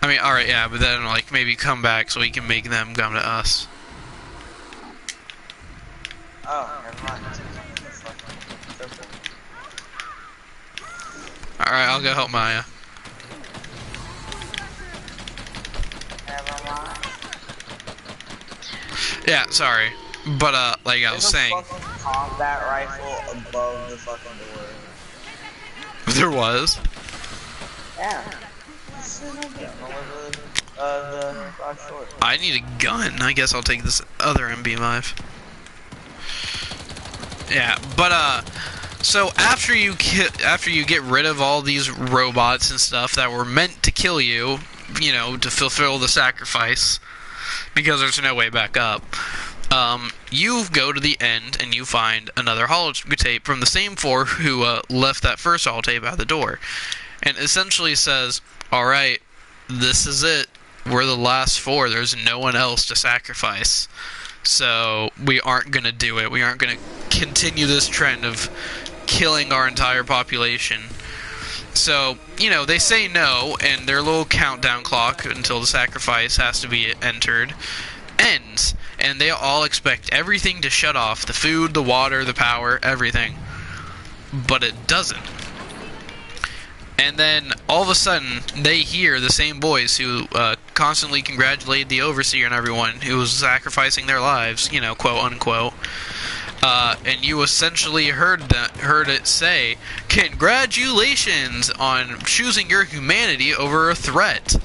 I mean, all right, yeah, but then maybe come back so we can make them come to us. Oh, never mind. Alright, I'll go help Maya. Never mind. Yeah, sorry. But, like I was saying... There's a fucking combat rifle above the fucking door. There was? Yeah. The box short. I need a gun. I guess I'll take this other MB5. Yeah, but, so after you get rid of all these robots and stuff that were meant to kill you, to fulfill the sacrifice, because there's no way back up, you go to the end and you find another holotape from the same 4 who left that first holotape out the door, and essentially says, "Alright, this is it. We're the last 4. There's no one else to sacrifice. So we aren't going to do it. We aren't going to continue this trend of killing our entire population." So, they say no, and their little countdown clock until the sacrifice has to be entered ends. And they all expect everything to shut off. The food, the water, the power, everything. But it doesn't. And then, all of a sudden, they hear the same voice who constantly congratulated the Overseer and everyone who was sacrificing their lives, quote unquote. And you essentially heard it say, "Congratulations on choosing your humanity over a threat."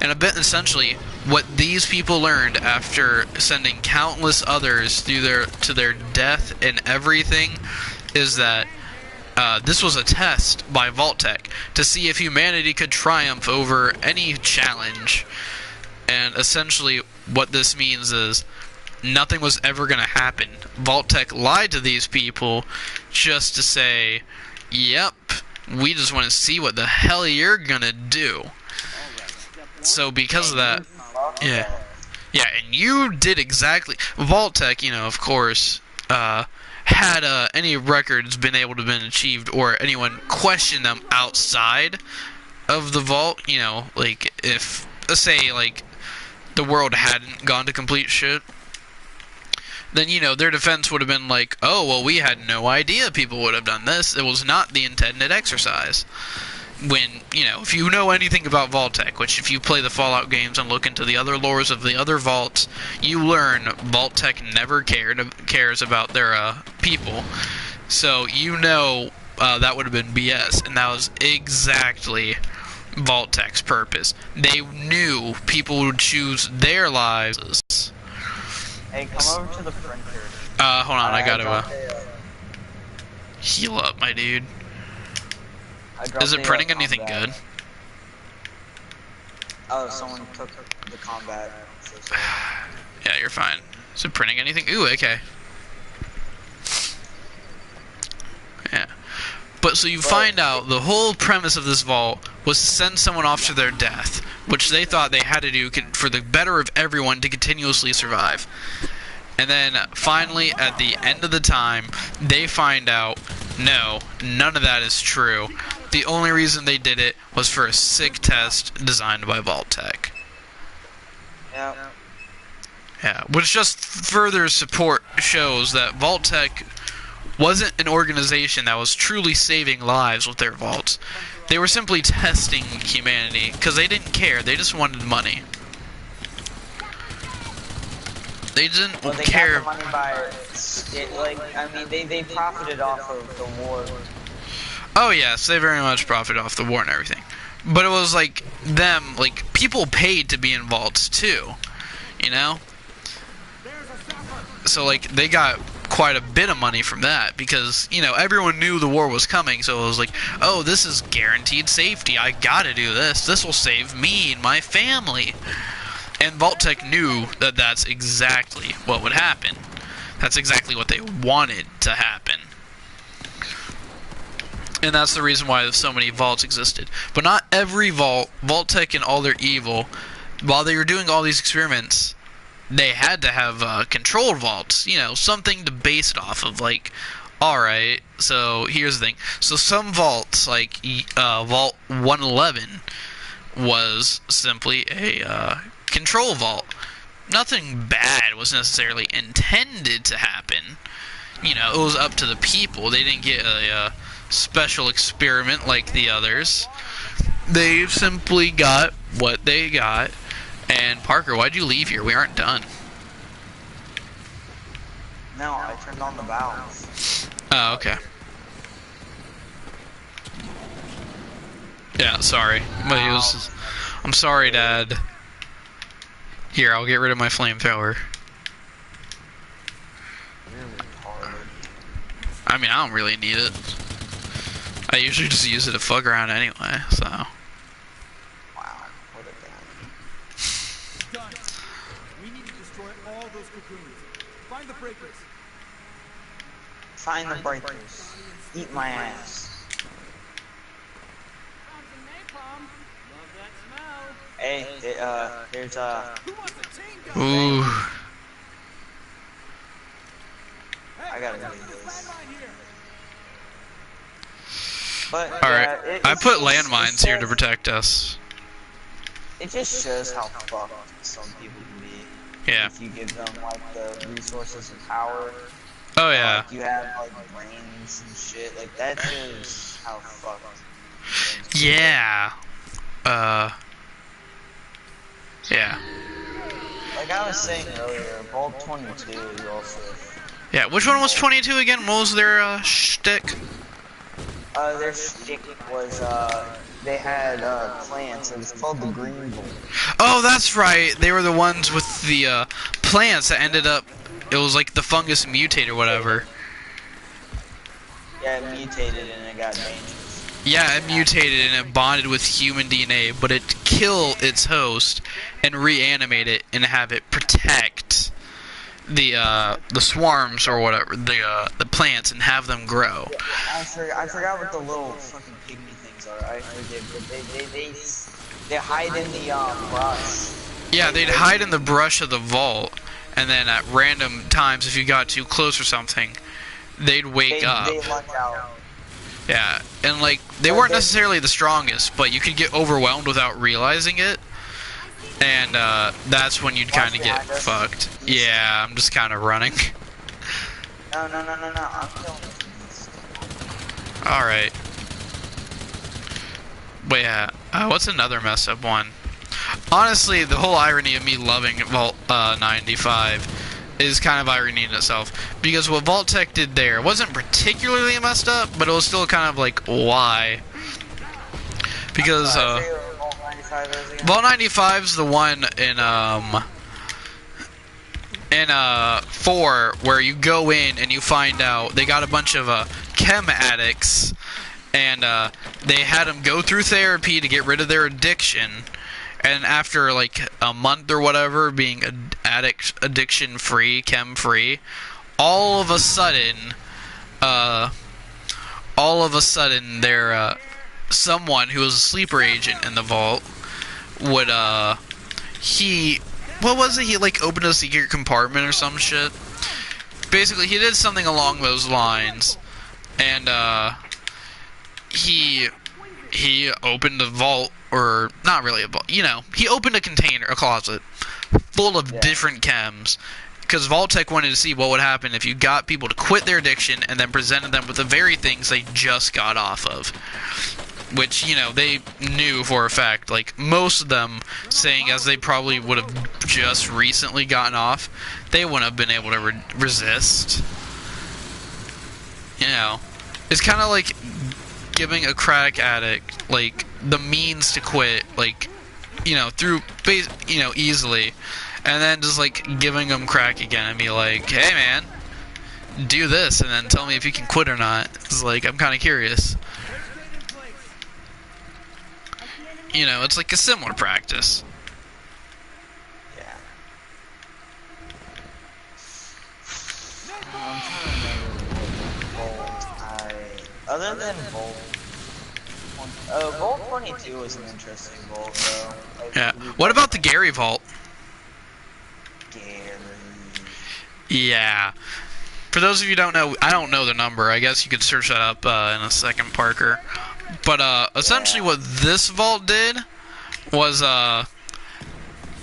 And essentially, what these people learned after sending countless others to their death and everything is that this was a test by Vault-Tec to see if humanity could triumph over any challenge. And essentially, what this means is nothing was ever going to happen. Vault-Tec lied to these people just to say, "Yep, we just want to see what the hell you're going to do." So because of that, yeah, and you did exactly. Vault-Tec, of course, had any records been able to been achieved or anyone questioned them outside of the vault, if, say, the world hadn't gone to complete shit, then, their defense would have been like, "Oh, well, we had no idea people would have done this. It was not the intended exercise." When, if you know anything about Vault-Tec, which if you play the Fallout games and look into the other lores of the other vaults, you learn Vault-Tec never cares about their people. So, that would have been BS, and that was exactly Vault-Tec's purpose. They knew people would choose their lives. Hey, come over to the printer. Hold on, I gotta heal up, my dude. Is it printing anything good? Oh, someone took the combat. So sorry. Yeah, you're fine. Is it printing anything? Ooh, okay. Yeah. But so you find out the whole premise of this vault was to send someone off to their death, which they thought they had to do for the better of everyone to continuously survive. And then finally, at the end of the time, they find out, no, none of that is true. The only reason they did it was for a sick test designed by Vault-Tec. Yeah. Yeah, which just further shows that Vault-Tec wasn't an organization that was truly saving lives with their vaults. They were simply testing humanity, because they didn't care, they just wanted money. They didn't care. Got the money by they profited off of the war. Oh yes, they very much profited off the war and everything. But it was like them, like people paid to be in vaults too, you know? So like they got quite a bit of money from that because, you know, everyone knew the war was coming, so it was like, oh, this is guaranteed safety. I gotta do this. This will save me and my family. And Vault-Tec knew that that's exactly what would happen. That's exactly what they wanted to happen. And that's the reason why so many vaults existed. But not every vault, Vault-Tec and all their evil, while they were doing all these experiments, they had to have controlled vaults, you know, something to base it off of. Like, alright, so here's the thing. So some vaults, like Vault 111, was simply a control vault. Nothing bad was necessarily intended to happen. You know, it was up to the people. They didn't get a special experiment like the others. They simply got what they got. And Parker, why'd you leave here? We aren't done. No, I turned on the valves. Oh, okay. Yeah, sorry. But he was. I'm sorry, Dad. Here, I'll get rid of my flamethrower. I mean, I don't really need it. I usually just use it to fuck around anyway, so. Wow, what a guy. Done. We need to destroy all those cocoons. Find the breakers. Find the breakers. Eat my ass. Found some napalm. Love that smell. Hey, there's Who wants a chain gun? Ooh. I gotta do This this. landmine here. But Alright, I put landmines here to protect us. It just shows how fucked some people can be. Yeah. If you give them like the resources and power. Oh, yeah. Like, you have like brains and shit. Like that shows how fucked. Yeah. Yeah. Like I was saying earlier, Vault 22 is also. Yeah, which one was 22 again? What was their, shtick? Their shtick was they had plants. It was called the Green Vault. Oh, that's right. They were the ones with the, plants that ended up, it was like the fungus mutate or whatever. Yeah, it mutated and it got dangerous. Yeah, it mutated and it bonded with human DNA, but it kill its host and reanimate it and have it protect the swarms or whatever, the plants, and have them grow. I forgot what the little fucking pygmy things are. I forget, but they hide in the brush. Yeah, they'd hide in the brush of the vault, and then at random times, if you got too close or something, they'd wake up. They lunge out. Yeah, and like they weren't necessarily the strongest, but you could get overwhelmed without realizing it, and that's when you'd kind of get fucked. Yeah, I'm just kind of running. No, I'm killing these. All right. But yeah, what's another messed up one? Honestly, the whole irony of me loving Vault 95 is kind of irony in itself, because what Vault-Tec did there wasn't particularly messed up, but it was still kind of like, why? Because Vault 95's the one in 4 where you go in and you find out they got a bunch of chem addicts, and they had them go through therapy to get rid of their addiction. And after like a month or whatever being addiction free, chem free, all of a sudden there someone who was a sleeper agent in the vault would what was it? He like opened a secret compartment or some shit. Basically, he did something along those lines, and he opened a vault. Or, not really a vault, you know, he opened a container, a closet, full of different chems, because Vault-Tec wanted to see what would happen if you got people to quit their addiction and then presented them with the very things they just got off of. Which, you know, they knew for a fact, like, most of them saying as they probably would have just recently gotten off, they wouldn't have been able to resist. You know, it's kind of like giving a crack addict like the means to quit, like, you know, easily, and then just like giving them crack again and be like, hey man, do this and then tell me if you can quit or not. It's like, I'm kind of curious. You know, it's like a similar practice. Yeah. I'm trying to remember what Volt other than Volt. Volt 22 was an interesting Volt though. Like, Yeah. What about the Gary Vault? Gary. Yeah. For those of you who don't know, I don't know the number. I guess you could search that up in a second, Parker. But essentially what this vault did was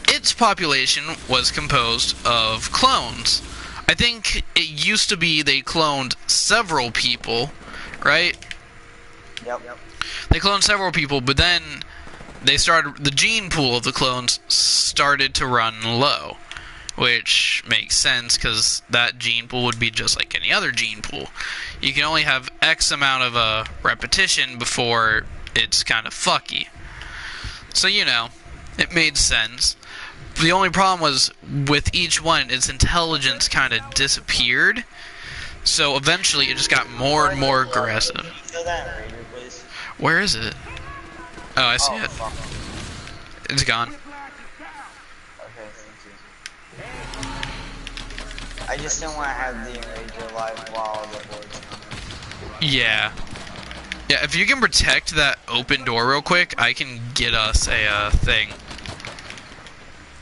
its population was composed of clones. I think it used to be they cloned several people, right? Yep. They cloned several people, but then the gene pool of the clones started to run low. Which makes sense, because that gene pool would be just like any other gene pool. You can only have X amount of repetition before it's kind of fucky. So, you know, it made sense. The only problem was, with each one, its intelligence kind of disappeared. So eventually it just got more and more aggressive. Can you show that in Raider, please? Where is it? Oh, I see it. Fuck. It's gone. Okay, thank you. I just didn't want to have the Enrager live while the board's coming. Yeah. Yeah, if you can protect that open door real quick, I can get us a thing.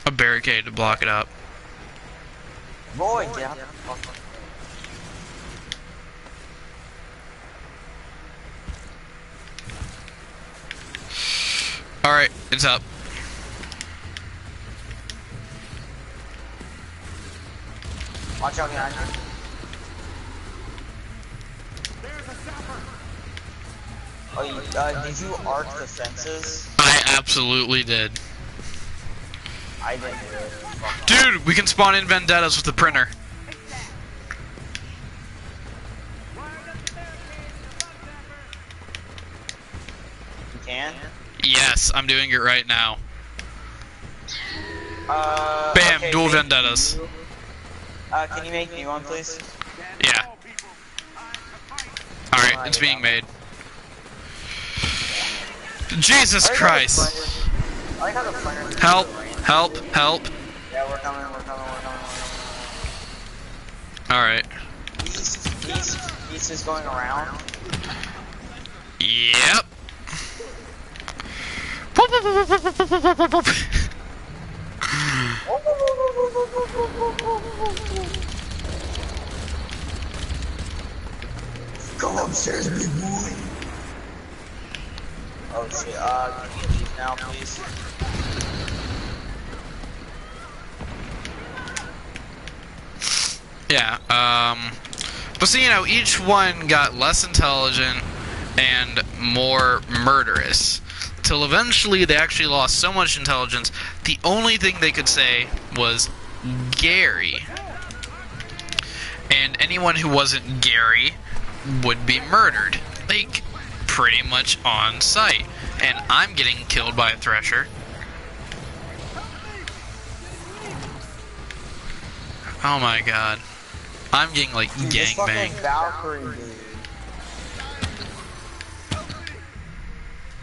A barricade to block it up. Roy, get out the fuck. Alright, it's up. Watch out behind you. Oh, did you arc the fences? I absolutely did. I didn't do it. Fuck. Dude, we can spawn in vendettas with the printer. You can? Yes, I'm doing it right now. Bam, okay, dual vendettas. Can you make me one, please? Yeah. Alright, it's being made. Jesus Christ. I like how the flares Help, help, help. Yeah, we're coming. Alright. East is going around. Yep. Go upstairs, big boy. Oh shit, can you leave now, please? Yeah, but see, you know, each one got less intelligent and more murderous. Till eventually they actually lost so much intelligence, the only thing they could say was Gary. And anyone who wasn't Gary would be murdered. Like, pretty much on sight. And I'm getting killed by a thresher. Oh my god. I'm getting, like, gangbanged. Valkyrie, dude.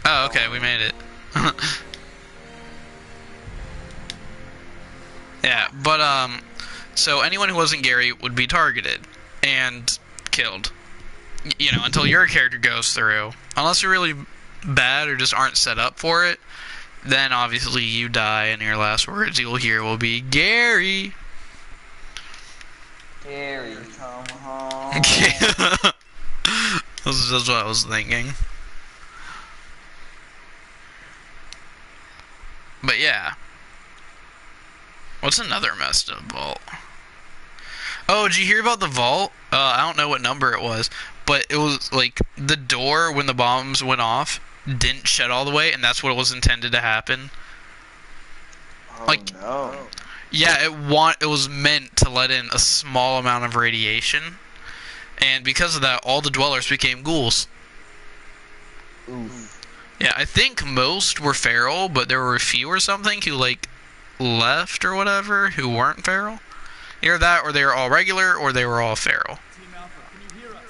Oh, okay, we made it. Yeah, but, so anyone who wasn't Gary would be targeted and killed. You know, until your character goes through. Unless you're really bad or just aren't set up for it, then obviously you die and your last words you'll hear will be, Gary! Gary, come home. That's what I was thinking. But yeah. What's another messed up vault? Oh, did you hear about the vault? I don't know what number it was, but it was like the door when the bombs went off didn't shut all the way, and that's what was intended to happen. Oh, like, no. Yeah, it was meant to let in a small amount of radiation, and because of that, all the dwellers became ghouls. Oof. Yeah, I think most were feral, but there were a few or something who like left or whatever who weren't feral. Either that, or they were all regular, or they were all feral. Team Alpha, can you hear us?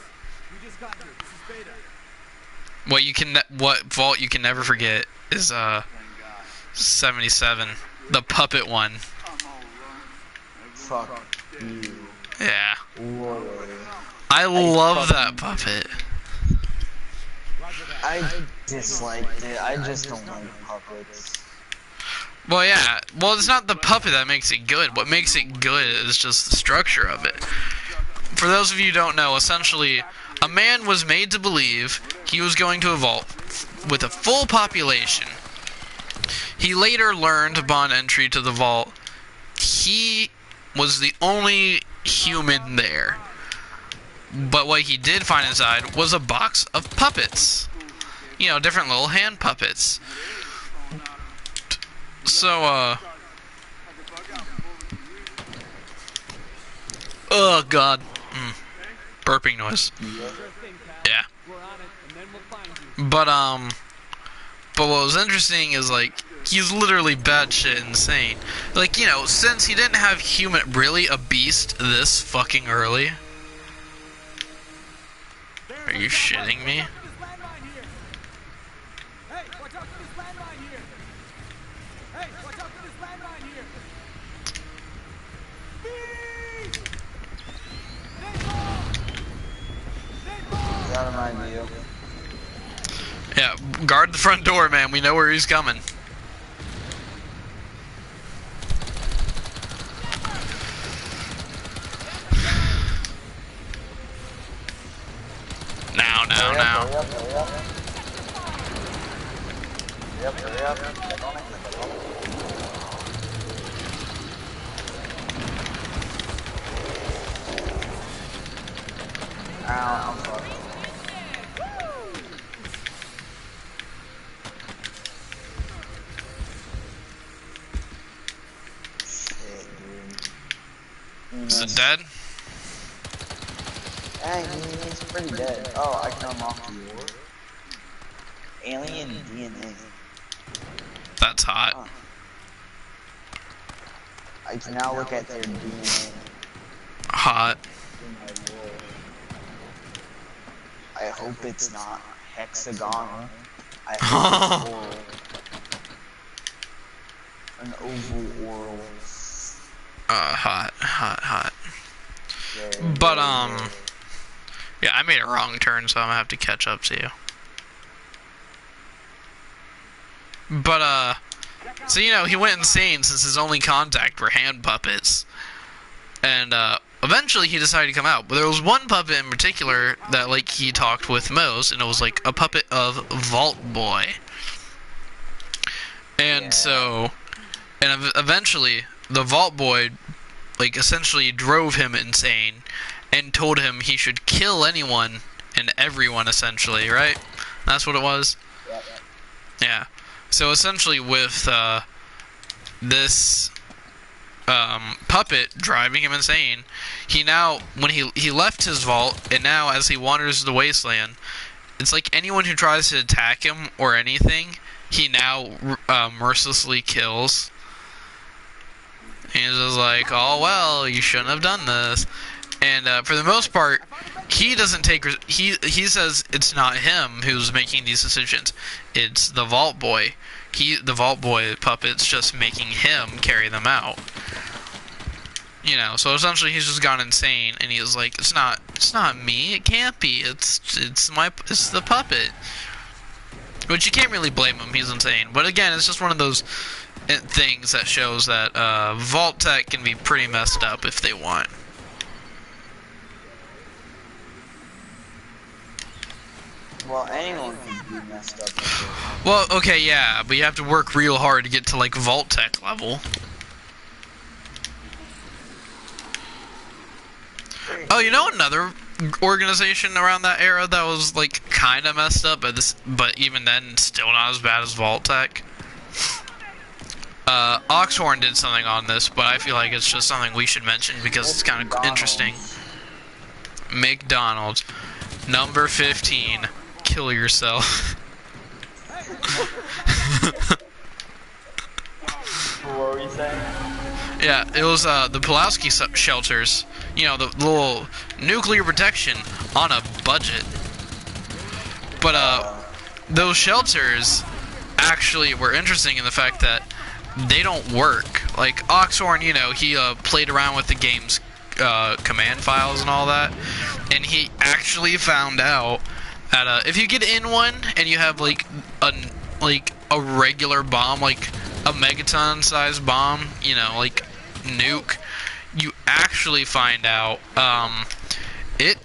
We just got here. This is Beta. What vault you can never forget is 77, the puppet one. Fuck you. Yeah, Literally. I love that puppet. I disliked it. I just don't like puppets. Well, yeah. Well, it's not the puppet that makes it good. What makes it good is just the structure of it. For those of you who don't know, essentially, a man was made to believe he was going to a vault with a full population. He later learned upon entry to the vault, he was the only human there. But what he did find inside was a box of puppets. You know, different little hand puppets. So, oh god. Burping noise. Yeah. But what was interesting is, like, he's literally batshit insane. Like, you know, since he didn't have really a beast this fucking early. Are you shitting me? Out of my view. Yeah, guard the front door, man. We know where he's coming. Now. Hurry up. Hurry up. Get on it. Ow, I'm fucked. Shit, dude. Is it dead? Hey, he's pretty dead. Oh, I can unlock your alien DNA. That's hot. Huh. I can now look at their DNA Hot. in my world. I hope it's not hexagonal. I hope it's oral. An oval oral. Hot. Yeah, But, yeah, I made a wrong turn, so I'm gonna have to catch up to you. But, so, you know, he went insane since his only contact were hand puppets. And, eventually he decided to come out. But there was one puppet in particular that, like, he talked with most, and it was, like, a puppet of Vault Boy. And so, and eventually, the Vault Boy, like, essentially drove him insane and told him he should kill anyone and everyone, essentially, right? That's what it was? Yeah. So essentially with this puppet driving him insane, he now, when he left his vault, and now as he wanders the wasteland, it's like anyone who tries to attack him or anything, he now mercilessly kills. He's just like, oh well, you shouldn't have done this. And for the most part, he doesn't take. He says it's not him who's making these decisions. It's the Vault Boy. The Vault Boy puppet's just making him carry them out. You know, so essentially he's just gone insane, and he's like, it's not me. It can't be. It's the puppet. Which you can't really blame him. He's insane. But again, it's just one of those things that shows that Vault Tech can be pretty messed up if they want. Well, anyone can be messed up with it. Well, okay, yeah, but you have to work real hard to get to, like, Vault Tech level. Oh, you know another organization around that era that was, like, kind of messed up, but even then, still not as bad as Vault Tech? Oxhorn did something on this, but I feel like it's just something we should mention because it's kind of interesting. McDonald's. Number 15. Kill yourself. What were you saying? Yeah, it was the Pulaski shelters. You know, the little nuclear protection on a budget. But those shelters actually were interesting in the fact that they don't work. Like Oxhorn, you know, he played around with the game's command files and all that, and he actually found out that if you get in one and you have like a regular bomb, like a megaton-sized bomb, you know, like nuke, you actually find out it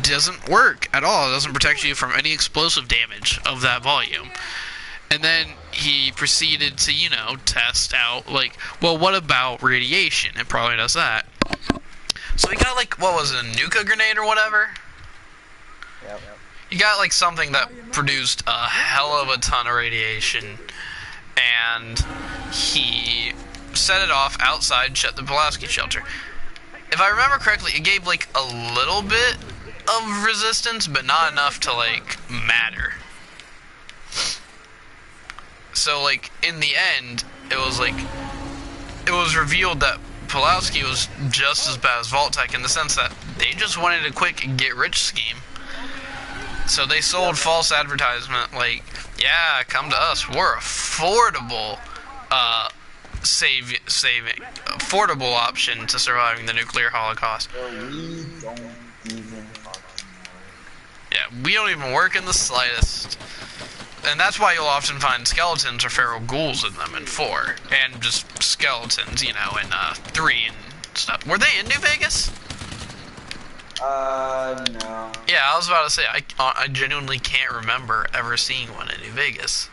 doesn't work at all. It doesn't protect you from any explosive damage of that volume. And then he proceeded to, you know, test out, like, well, what about radiation? It probably does that. So he got, like, what was it, a Nuka grenade or whatever? Yep. He got, like, something that produced a hell of a ton of radiation. And he set it off outside the Pulaski shelter. If I remember correctly, it gave, like, a little bit of resistance, but not enough to, like, matter. So, like, in the end, it was revealed that Pulaski was just as bad as Vault-Tec in the sense that they just wanted a quick get-rich scheme. So they sold false advertisement, like, yeah, come to us, we're affordable, affordable option to surviving the nuclear holocaust. But we don't even fucking work. Yeah, we don't even work in the slightest. And that's why you'll often find skeletons or feral ghouls in them in 4. And just skeletons, you know, in 3 and stuff. Were they in New Vegas? No. Yeah, I was about to say, I genuinely can't remember ever seeing one in New Vegas.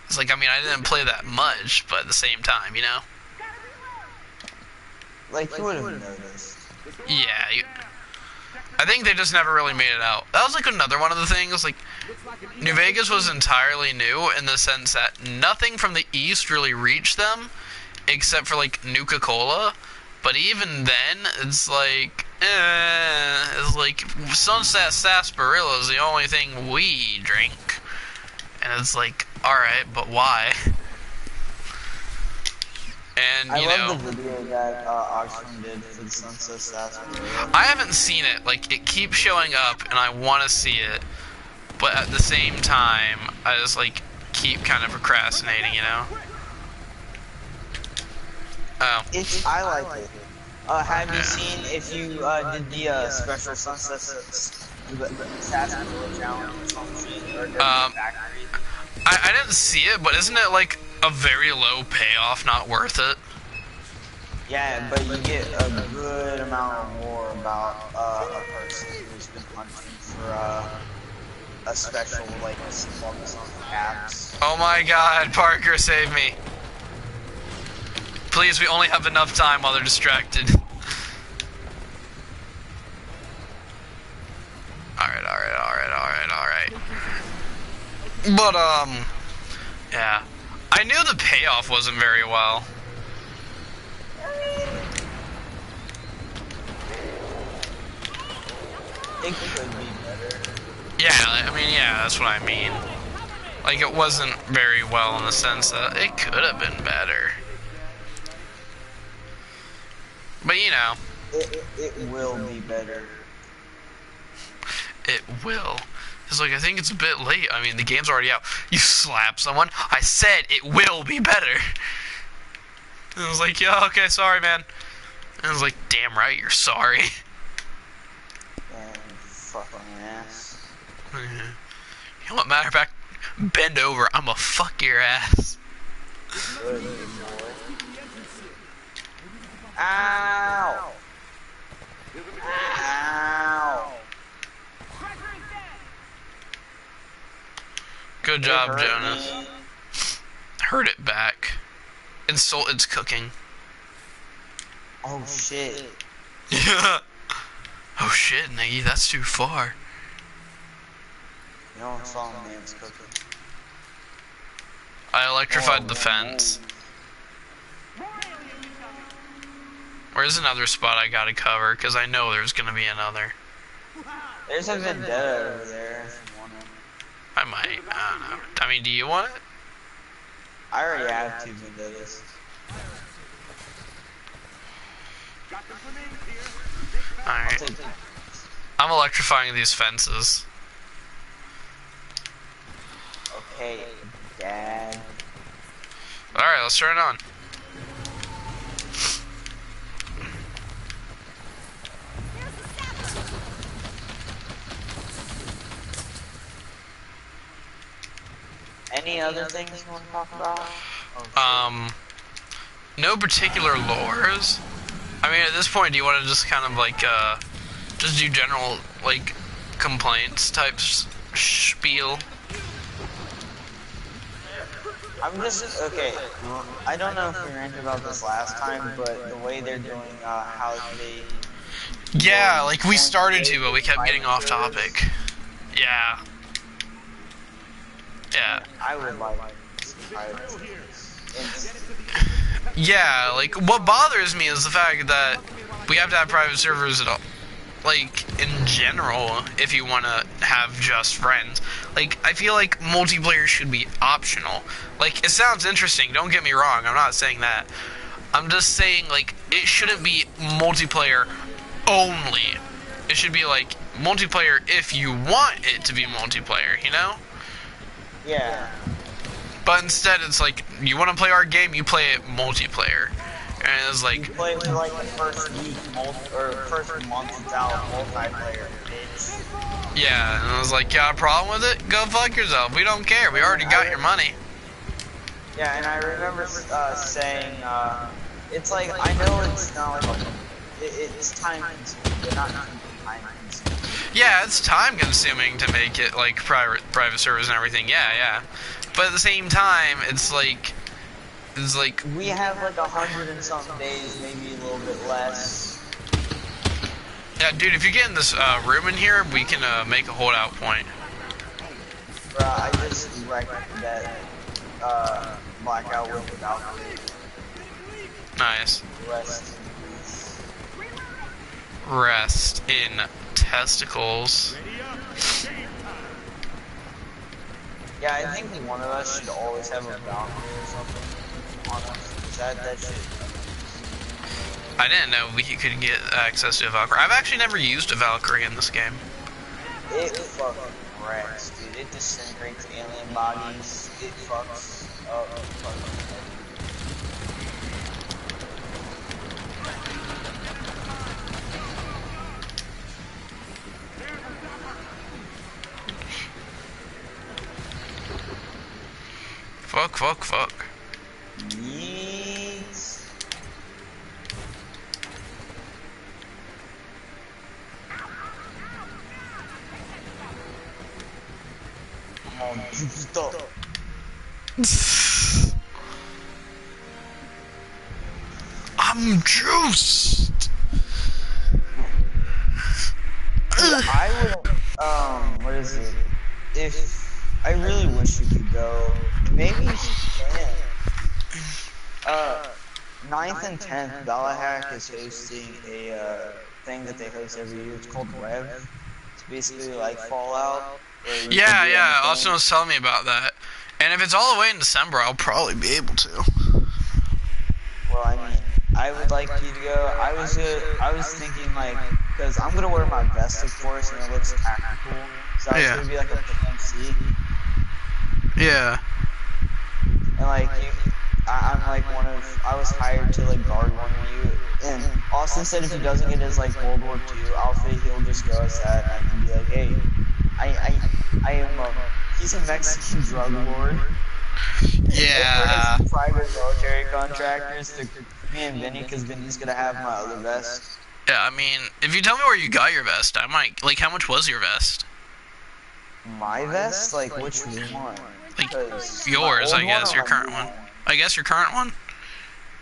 It's like, I mean, I didn't play that much, but at the same time, you know? Like, you would have noticed. Yeah, I think they just never really made it out. That was like another one of the things, like, New Vegas was entirely new in the sense that nothing from the east really reached them, except for, like, Nuka-Cola. But even then, it's like, Sunset Sarsaparilla is the only thing we drink. And it's like, alright, but why? And, you know, love the video that Oxford did for the Sunset Sarsaparilla. I haven't seen it. Like, it keeps showing up, and I want to see it. But at the same time, I just, like, keep kind of procrastinating, you know? Oh. I like it. Have you seen if you did the special Sunset Sarsaparilla challenge or something? Or factory? I didn't see it, but isn't it, like, a very low payoff, not worth it? Yeah, but you get a good amount of lore about a person who's been hunting for a special, like, slumps on caps. Oh my god, Parker, save me. Please, we only have enough time while they're distracted. Alright. But, yeah. I knew the payoff wasn't very well. It could be better. Yeah, I mean, yeah, that's what I mean. Like, it wasn't very well in the sense that it could have been better. But, you know. It will be better. It will. It's like, I think it's a bit late. I mean, the game's already out. You slap someone? I said it will be better. And I was like, yeah, okay, sorry, man. And I was like, damn right, you're sorry. And fucking ass. You know what, matter of fact, bend over, I'ma fuck your ass. Good boy. Ow! Ow! Good job, Jonas. Heard it back. Insulted's cooking. Oh shit. Yeah. Oh shit, Niggy, that's too far. You don't saw man's cooking. I electrified the fence. Where's another spot I gotta cover? Because I know there's gonna be another. There's a vendetta over there if you want I might. I don't know. I mean, do you want it? I already have 2 vendettas. I'll Alright. take that. I'm electrifying these fences. Okay, Dad. Alright, let's turn it on. Any other things you want to talk about? No particular lores. I mean, at this point, do you want to just kind of like, just do general, like, complaints type spiel? I'm just, okay, I don't know if we ranted about this last time, but the way they're doing, how they... Yeah, like, we started to, but we kept getting off topic. Yeah. Yeah. I would like Yeah, like, what bothers me is the fact that we have to have private servers at all. Like, in general, if you want to have just friends. Like, I feel like multiplayer should be optional. Like, it sounds interesting, don't get me wrong, I'm not saying that. I'm just saying, like, it shouldn't be multiplayer only. It should be, like, multiplayer if you want it to be multiplayer, you know? Yeah. But instead, it's like, you want to play our game, you play it multiplayer. And it's like... You play for like the first week, or first month it's out, multiplayer, bitch. Yeah, and I was like, got a problem with it? Go fuck yourself. We don't care. We already got your money. Yeah, and I remember saying, it's like, I know it's not like, it's time consuming, but not time consuming. Yeah, it's time consuming to make it like private servers and everything. Yeah, yeah. But at the same time, it's like we have like 100 and something days, maybe a little bit less. Yeah, dude, if you get in this room in here, we can make a holdout point. Bruh, I just wrecked that blackout with Valkyrie. Nice. Rest in peace. Rest in testicles. Yeah, I think one of us should always have a Valkyrie or something on us. That shit. I didn't know we could get access to a Valkyrie. I've actually never used a Valkyrie in this game. It fucking wrecks, dude. It disintegrates alien bodies. It fucks up fucking Fuck. Yeet. Come on, juiced up. I'm juiced. I would, what is it? If I really wish you could go, maybe you can. 9th and 10th, Hack is hosting a thing that they host every year. It's called Rev. It's basically like Fallout. Yeah, Austin was telling me about that. And if it's all the way in December, I'll probably be able to. Well, I mean, I would like you to go. I was thinking like, because I'm gonna wear my vest, of course, and it looks tactical. So I was gonna be like a PNC. Yeah. And like, I'm like I was hired to like guard one of you. And Austin said if he doesn't get his like World War II outfit, he'll just go as that, and I can be like, hey, I am he's a Mexican drug lord. Yeah. And private military contractors to me and Vinny, because Vinny's gonna have my other vest. Yeah, I mean, if you tell me where you got your vest, I might, like, how much was your vest? My vest? Like, which one? Like, yours, I guess, your current one. I guess your current one?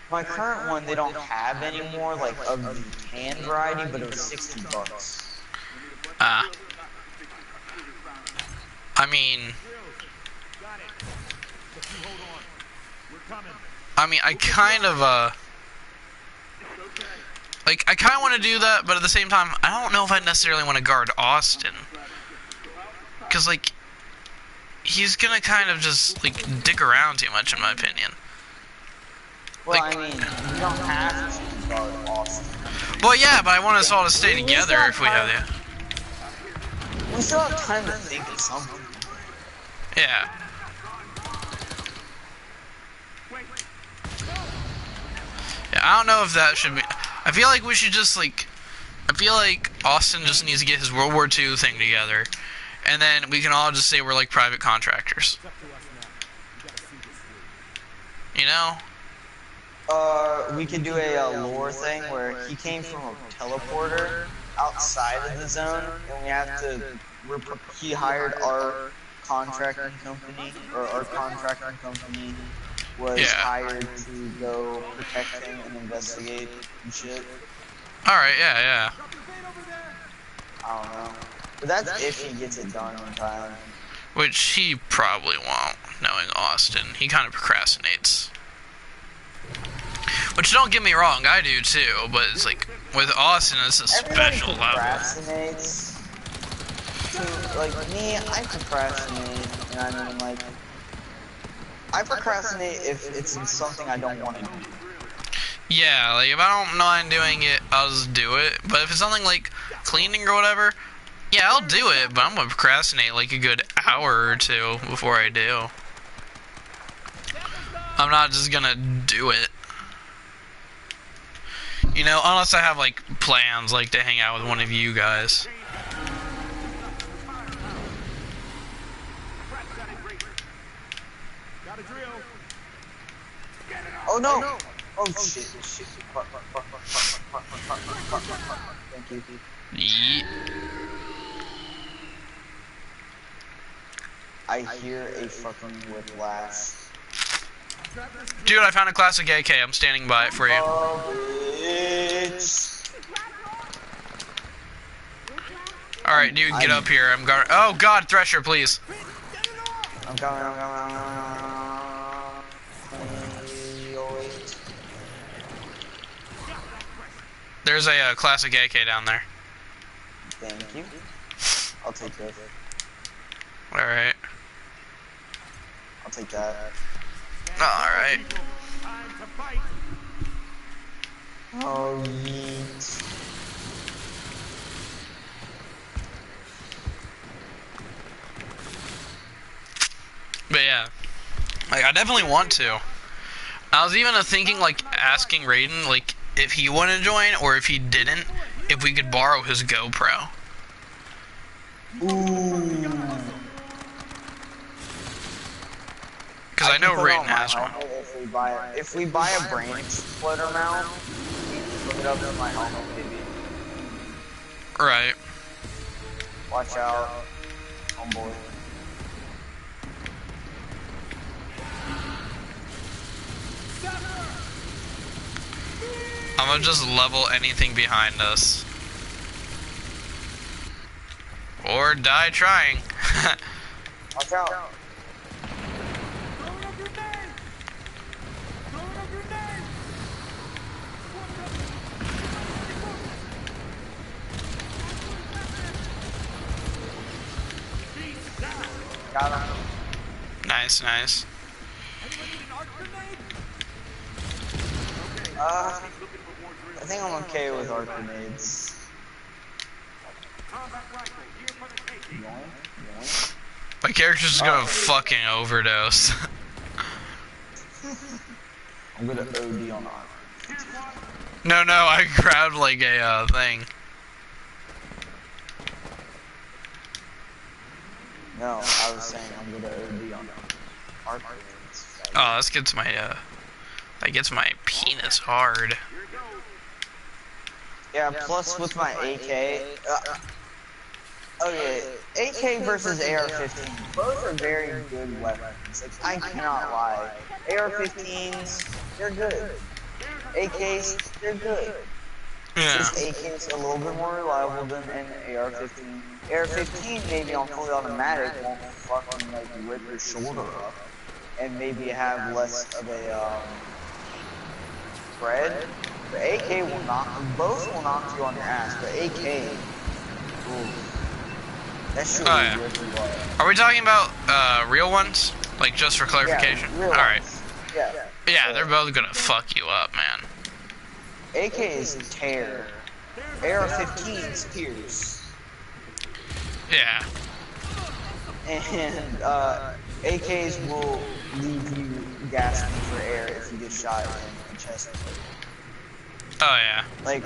My current one, they don't have anymore, like, of the tan variety, but it was $60. I mean, I kind of, like, I kind of want to do that, but at the same time, I don't know if I necessarily want to guard Austin. Because, like, he's gonna kind of just like dick around too much, in my opinion. Well, Like- I mean, you don't have to guard Austin. Well, yeah, but I want us all to stay We together still if we have have the. We still have time to think of something. Yeah. Yeah, I don't know if that should be. I feel like we should just like. I feel like Austin just needs to get his World War II thing together, and then we can all just say we're like private contractors. You know? We could do a lore thing where he came from a teleporter outside of the zone, and we have to. He hired our contracting company, or our contracting company was hired to go protect him and investigate and shit. Alright, yeah. I don't know. But that's if he gets it done in time. Which he probably won't, knowing Austin. He kind of procrastinates. Which, don't get me wrong, I do too, but it's like, with Austin, it's a special level. Procrastinates. Like me, I procrastinate, and I mean, like, I procrastinate if it's something I don't want to do. Yeah, like, if I don't mind doing it, I'll just do it. But if it's something like cleaning or whatever, yeah, I'll do it, but I'm gonna procrastinate like a good hour or two before I do. I'm not just gonna do it. You know, unless I have, like, plans, like, to hang out with one of you guys. Oh no! Oh shit! Thank you. Yeet. I hear a fucking whiplash. Dude, I found a classic AK. I'm standing by it for you. Oh, bitch. Alright, dude, get up here. I'm going. Oh, God, Thresher, please. I'm coming. There's a classic AK down there. Thank you. I'll take this. Alright. I'll take that. Alright. Oh, yeet. But yeah. Like, I definitely want to. I was even thinking, like, asking Raiden, like, if he wanted to join, or if he didn't, if we could borrow his GoPro. Ooh. Because I know Raiden has one. If we buy a brain splitter mount, we can put it up in my helmet, maybe. Right. Watch out, homeboy. I'm gonna just level anything behind us. Or die trying. Watch out. Got him. Nice, nice. I think I'm okay with arc grenades. Yoink. My character's just gonna fucking overdose. I'm gonna OD on arc. No, I grabbed like a thing. No, I was saying I'm gonna OD on arc grenades. Oh, that gets my penis hard. Yeah, plus with my AK. Okay, AK versus AR-15, both are very good weapons. Like, I cannot lie. AR-15s, they're good. AKs, they're good. Yeah. Just AK's a little bit more reliable than an AR-15. AR-15 maybe on fully automatic won't fucking like rip your shoulder up, and maybe have less of a spread. The AK will not. Both will knock you on your ass, but AK. Ooh. That shit Oh, yeah. was really well. Are we talking about real ones? Like, just for clarification? Yeah, real Alright. ones. Yeah. Yeah, they're both gonna fuck you up, man. AK is tear. AR-15's pierce. Yeah. And AKs will leave you gasping for air if you get shot in the chest. Oh, yeah. Like,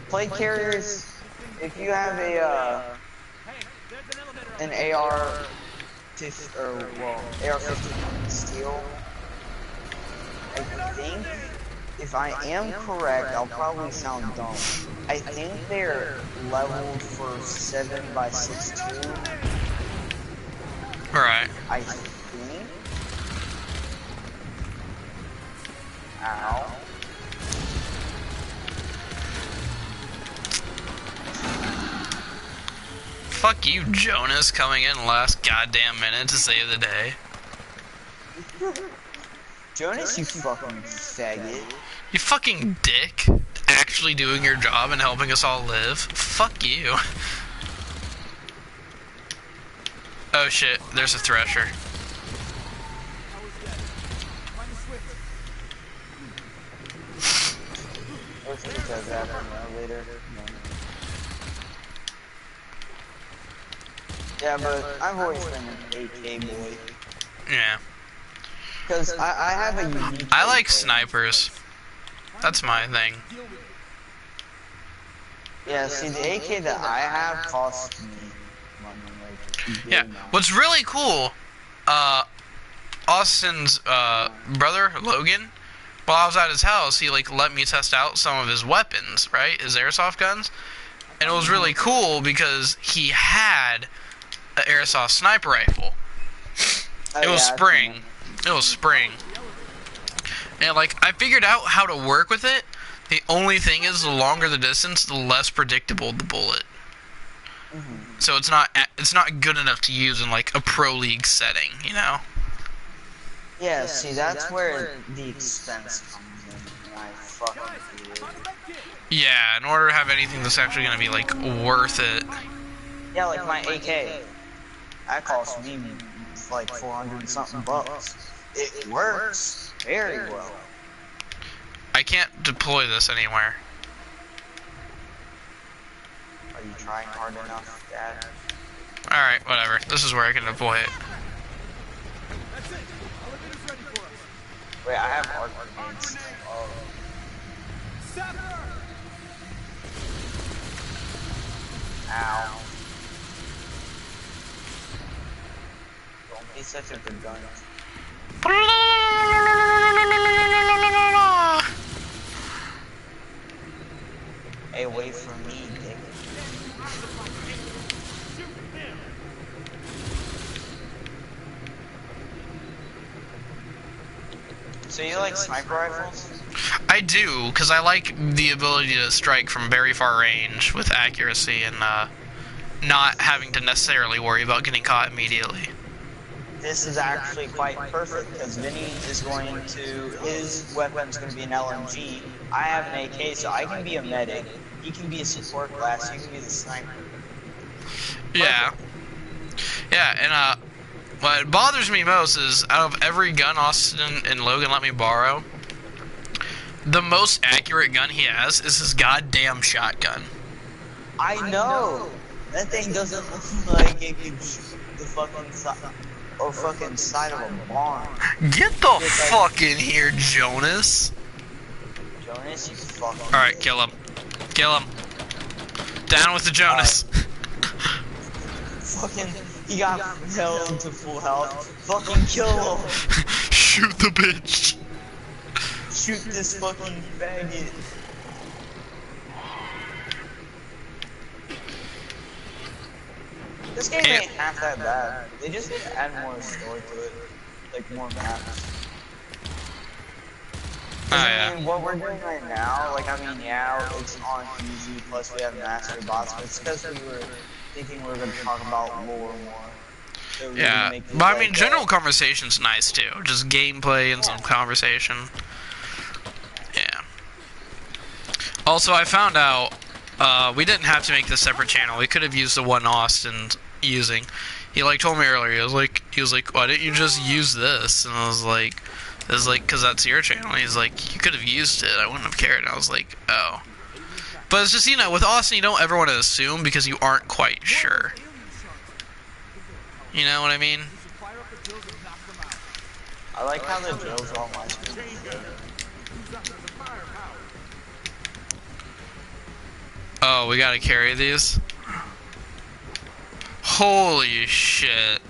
plate carriers, if you have an AR-15 steel, I think, if I am correct, I'll probably sound dumb. I think they're leveled for 7x62. Alright. I think. Ow. Fuck you, Jonas, coming in last goddamn minute to save the day. Jonas, you fucking faggot. You fucking dick. Actually doing your job and helping us all live. Fuck you. Oh shit, there's a thresher. Let's get that zap on the elevator. Yeah, but I've always been an AK boy. Yeah. Because I have a unique... I like snipers. That's my thing. Yeah, see, the AK that I have costs me money. Like, Yeah. What's really cool, Austin's brother, Logan, while I was at his house, he like let me test out some of his weapons, right? His airsoft guns. And it was really cool because he had an airsoft sniper rifle. It was spring. It was spring. And like I figured out how to work with it. The only thing is, the longer the distance, the less predictable the bullet. So it's not good enough to use in like a pro league setting, you know? Yeah, see, that's where the expense comes in. And I fucking hate it. Yeah, in order to have anything that's actually gonna be like worth it. Yeah, like my AK. That cost me like 400 and something bucks. It works very well. I can't deploy this anywhere. Are you trying hard enough, Dad? Alright, whatever. This is where I can deploy it. Wait, I have hard grenades. Oh. Ow. Don't be such a good gun. Hey, wait for me, dick. So you like sniper rifles? I do, because I like the ability to strike from very far range with accuracy and not having to necessarily worry about getting caught immediately. This is actually quite perfect because Vinny is going to, his weapon's going to be an LMG. I have an AK, so I can be a medic. He can be a support class. You can be the sniper. Yeah. Yeah, and what bothers me most is out of every gun Austin and Logan let me borrow, the most accurate gun he has is his goddamn shotgun. I know! That thing doesn't look like it can shoot the fucking side of a barn. Get the fuck in here, Jonas. Jonas, you fucking... Alright, kill him. Kill him. Down with the Jonas. Fucking, he got held to full health. Fucking kill him! Shoot the bitch. Shoot this fucking faggot. This game ain't half that bad. They just need to add more story to it. Like more maps. I mean, what we're doing right now, like, I mean, yeah, it's on easy, plus we have master bots, but it's because we were thinking we were going to talk about lore more. So Yeah, but I mean, general conversation's nice too. Just gameplay and some conversation. Yeah. Also, I found out we didn't have to make this separate channel. We could have used the one Austin using. He like told me earlier. He was like, why didn't you just use this? And I was like, because that's your channel. He's like, you could have used it. I wouldn't have cared. And I was like, oh. But it's just, you know, with Austin, you don't ever want to assume because you aren't quite sure. You know what I mean? I like how the drills all my screen. Oh, we gotta carry these? Holy shit.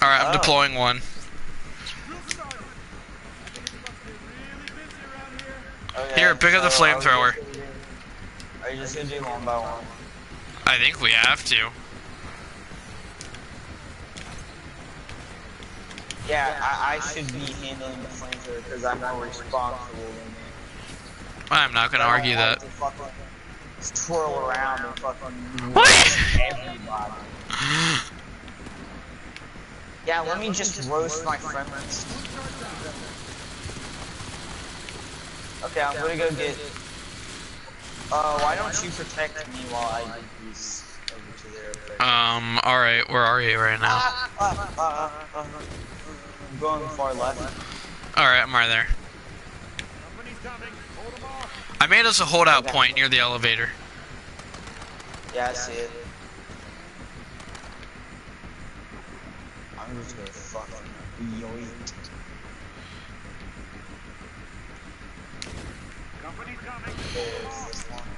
Alright, I'm deploying one. Okay, Here, pick up the flamethrower. Are you just gonna do one by one? I think we have to. Yeah, I should be handling the flamethrower because I'm more responsible than you. I'm not gonna argue that. Just twirl around and fucking What? everybody. Yeah, let me just roast my friends. Okay, I'm gonna go get. Why don't you protect me while I get these over to there? Alright, where are you right now? I'm going far left. Alright, I'm right there. I made us a holdout point near the elevator. Yeah, I see it. I'm just gonna fucking yoink. There's this one.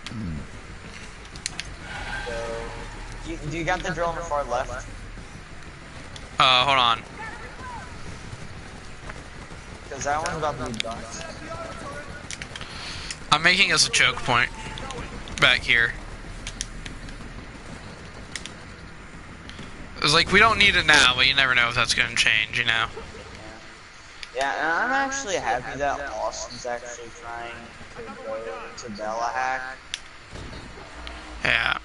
So, do you got the drill on the far left? Hold on. Because that one's about to be done. I'm making us a choke point. Back here. It's like, we don't need it now, but you never know if that's gonna change, you know? Yeah, and I'm actually happy that Austin's actually trying to go to Bella Hack. Yeah.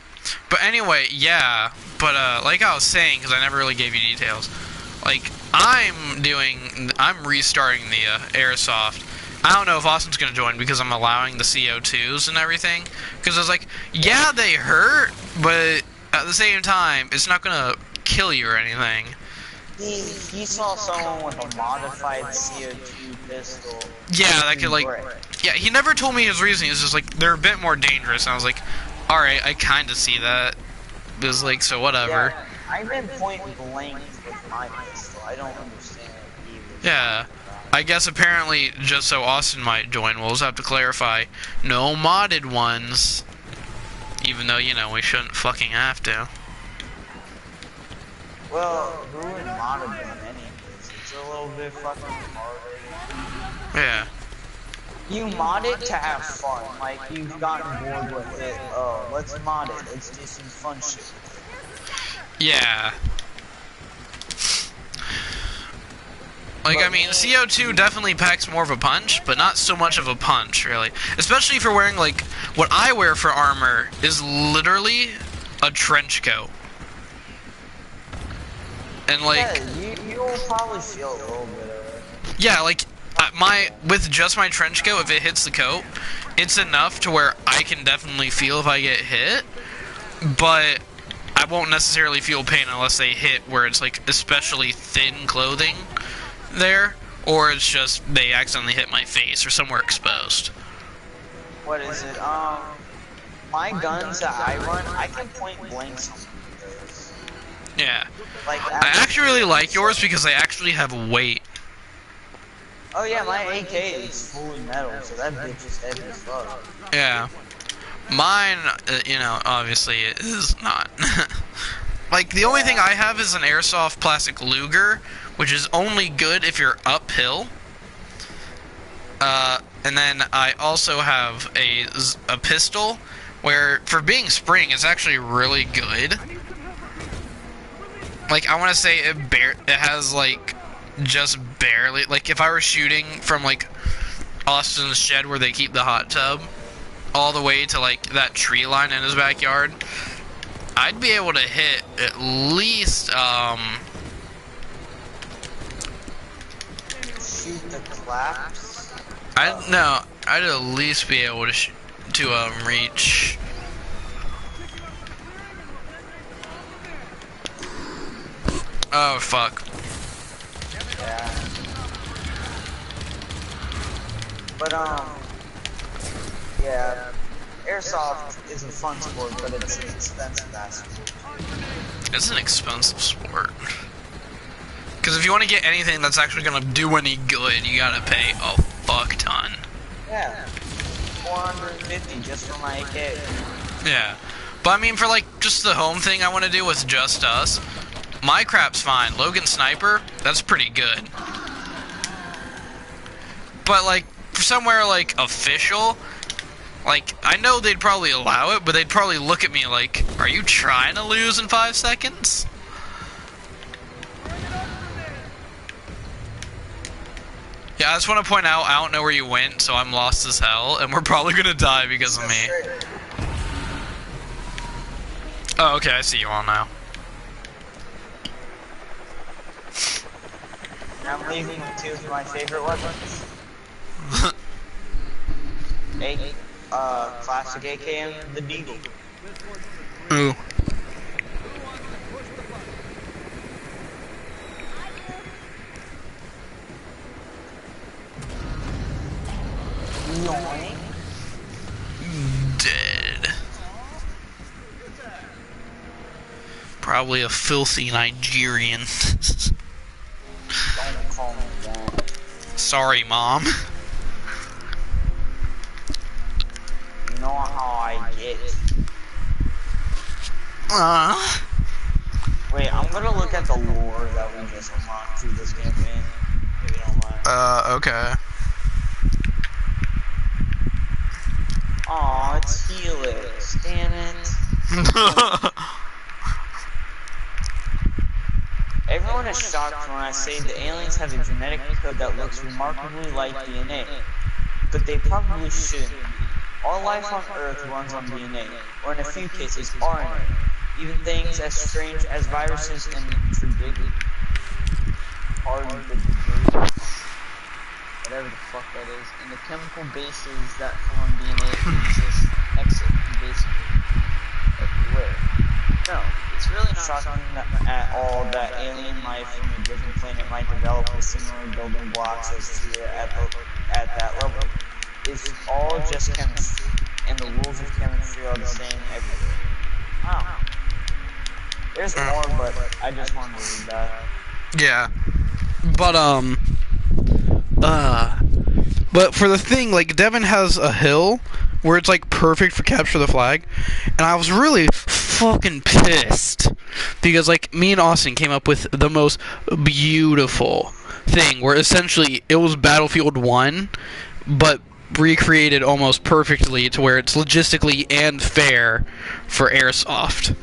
But anyway, yeah. But, like I was saying, because I never really gave you details. Like, I'm restarting the, airsoft. I don't know if Austin's gonna join because I'm allowing the CO2s and everything. Because I was like, yeah, they hurt, but at the same time, it's not gonna kill you or anything. He saw someone with a modified CO2 pistol. Yeah, that could, like... Yeah, he never told me his reasoning. It's just like, they're a bit more dangerous. And I was like, alright, I kind of see that. It was like, so whatever. Yeah, I've been point blank with my pistol. I don't understand it either. Yeah. I guess apparently, just so Austin might join, we'll just have to clarify, no modded ones. Even though, you know, we shouldn't fucking have to. Well, who would mod them anyways? It's a little bit fucking harder. Yeah. You mod it to have fun. Like, you've gotten bored with it. Oh, let's mod it. Let's do some fun shit with it. Yeah. Like, I mean, CO2 definitely packs more of a punch, but not so much of a punch, really. Especially if you're wearing, like, what I wear for armor is literally a trench coat. And, like... Yeah, you'll probably feel a little bit of it. Yeah, like, with just my trench coat, if it hits the coat, it's enough to where I can definitely feel if I get hit, but I won't necessarily feel pain unless they hit where it's, like, especially thin clothing there, or it's just they accidentally hit my face or somewhere exposed. What is it? My guns that I run, I can point blank something with those. Yeah. Like, I actually really like yours because they actually have weight. Oh yeah, my AK is fully metal, so that bitch is heavy as fuck. Yeah. Mine, you know, obviously it is not. Like, the only thing I have is an airsoft plastic Luger, which is only good if you're uphill. And then I also have a pistol, where, for being spring, it's actually really good. Like, I want to say it has, like, just barely, like, if I were shooting from, like, Austin's shed where they keep the hot tub, all the way to, like, that tree line in his backyard, I'd be able to hit at least, Shoot the claps? I'd at least be able to reach. Oh, fuck. Yeah. But, yeah. Airsoft is a fun sport, but it's an expensive ass sport. It's an expensive sport. Because if you want to get anything that's actually going to do any good, you gotta pay a fuck ton. Yeah. 450 just for my AK. Yeah. But I mean, for like just the home thing I want to do with just us, my crap's fine. Logan Sniper, that's pretty good. But like, for somewhere like official, like, I know they'd probably allow it, but they'd probably look at me like, are you trying to lose in 5 seconds? Yeah, I just want to point out, I don't know where you went, so I'm lost as hell, and we're probably gonna die because of me. Oh, okay, I see you all now. I'm leaving with 2 of my favorite weapons. Classic AK and the Deagle. Ooh. Yoink. Dead. Probably a filthy Nigerian. Don't call me that. Sorry, Mom. You know how I get. Wait, I'm gonna look at the lore that we just unlocked through this campaign. If you don't mind. Okay. Aw, it's Helix. Damn it. Everyone is shocked when I say the aliens have a genetic code that looks remarkably like DNA. But they probably shouldn't. All life on Earth runs on DNA, or in a few cases, RNA. Even things as strange as viruses and whatever the fuck that is, and the chemical bases that form DNA exist basically everywhere. No, it's really not shocking at all that alien life from a different planet might develop with similar building blocks as here at that level. It's all just chemistry, and the rules of chemistry are the same everywhere. Wow. There's more, but I just wanted to read that. Yeah. But for the thing, like, Devin has a hill where it's, like, perfect for capture the flag, and I was really fucking pissed, because, like, me and Austin came up with the most beautiful thing, where essentially it was Battlefield 1, but recreated almost perfectly to where it's logistically and fair for airsoft.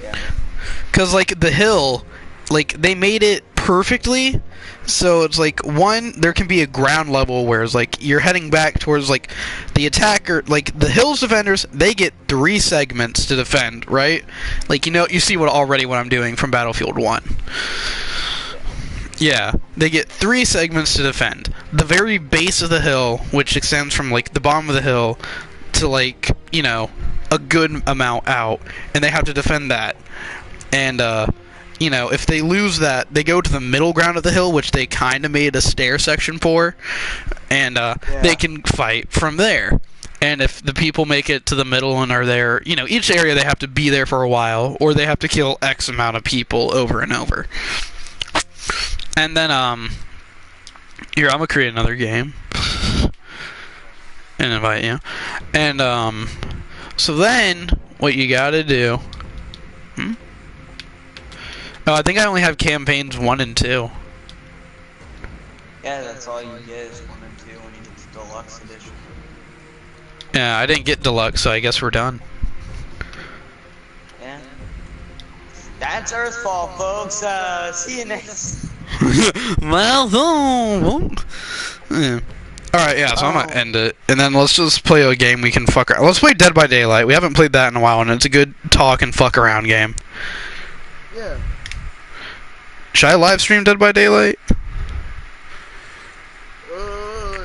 Yeah. Because, like, the hill, like, they made it perfectly, so it's like, one, there can be a ground level where it's like you're heading back towards like the attacker, like the hill's defenders, they get 3 segments to defend, right? Like, you know, you see what I'm doing from Battlefield 1. Yeah, they get 3 segments to defend. The very base of the hill, which extends from like the bottom of the hill to like, you know, a good amount out, and they have to defend that. And you know, if they lose that, they go to the middle ground of the hill, which they kind of made a stair section for, and they can fight from there. And if the people make it to the middle and are there, you know, each area they have to be there for a while, or they have to kill X amount of people over and over. And then, here, I'm gonna create another game and invite you. And, so then, what you gotta do... Oh, I think I only have campaigns 1 and 2. Yeah, that's all you get is 1 and 2 when you get the deluxe edition. Yeah, I didn't get deluxe, so I guess we're done. Yeah. That's Earthfall, folks. See you next. Well, yeah. Alright, yeah, so I'm gonna end it. And then let's just play a game we can fuck around. Let's play Dead by Daylight. We haven't played that in a while, and it's a good talk and fuck around game. Yeah. Should I live stream Dead by Daylight?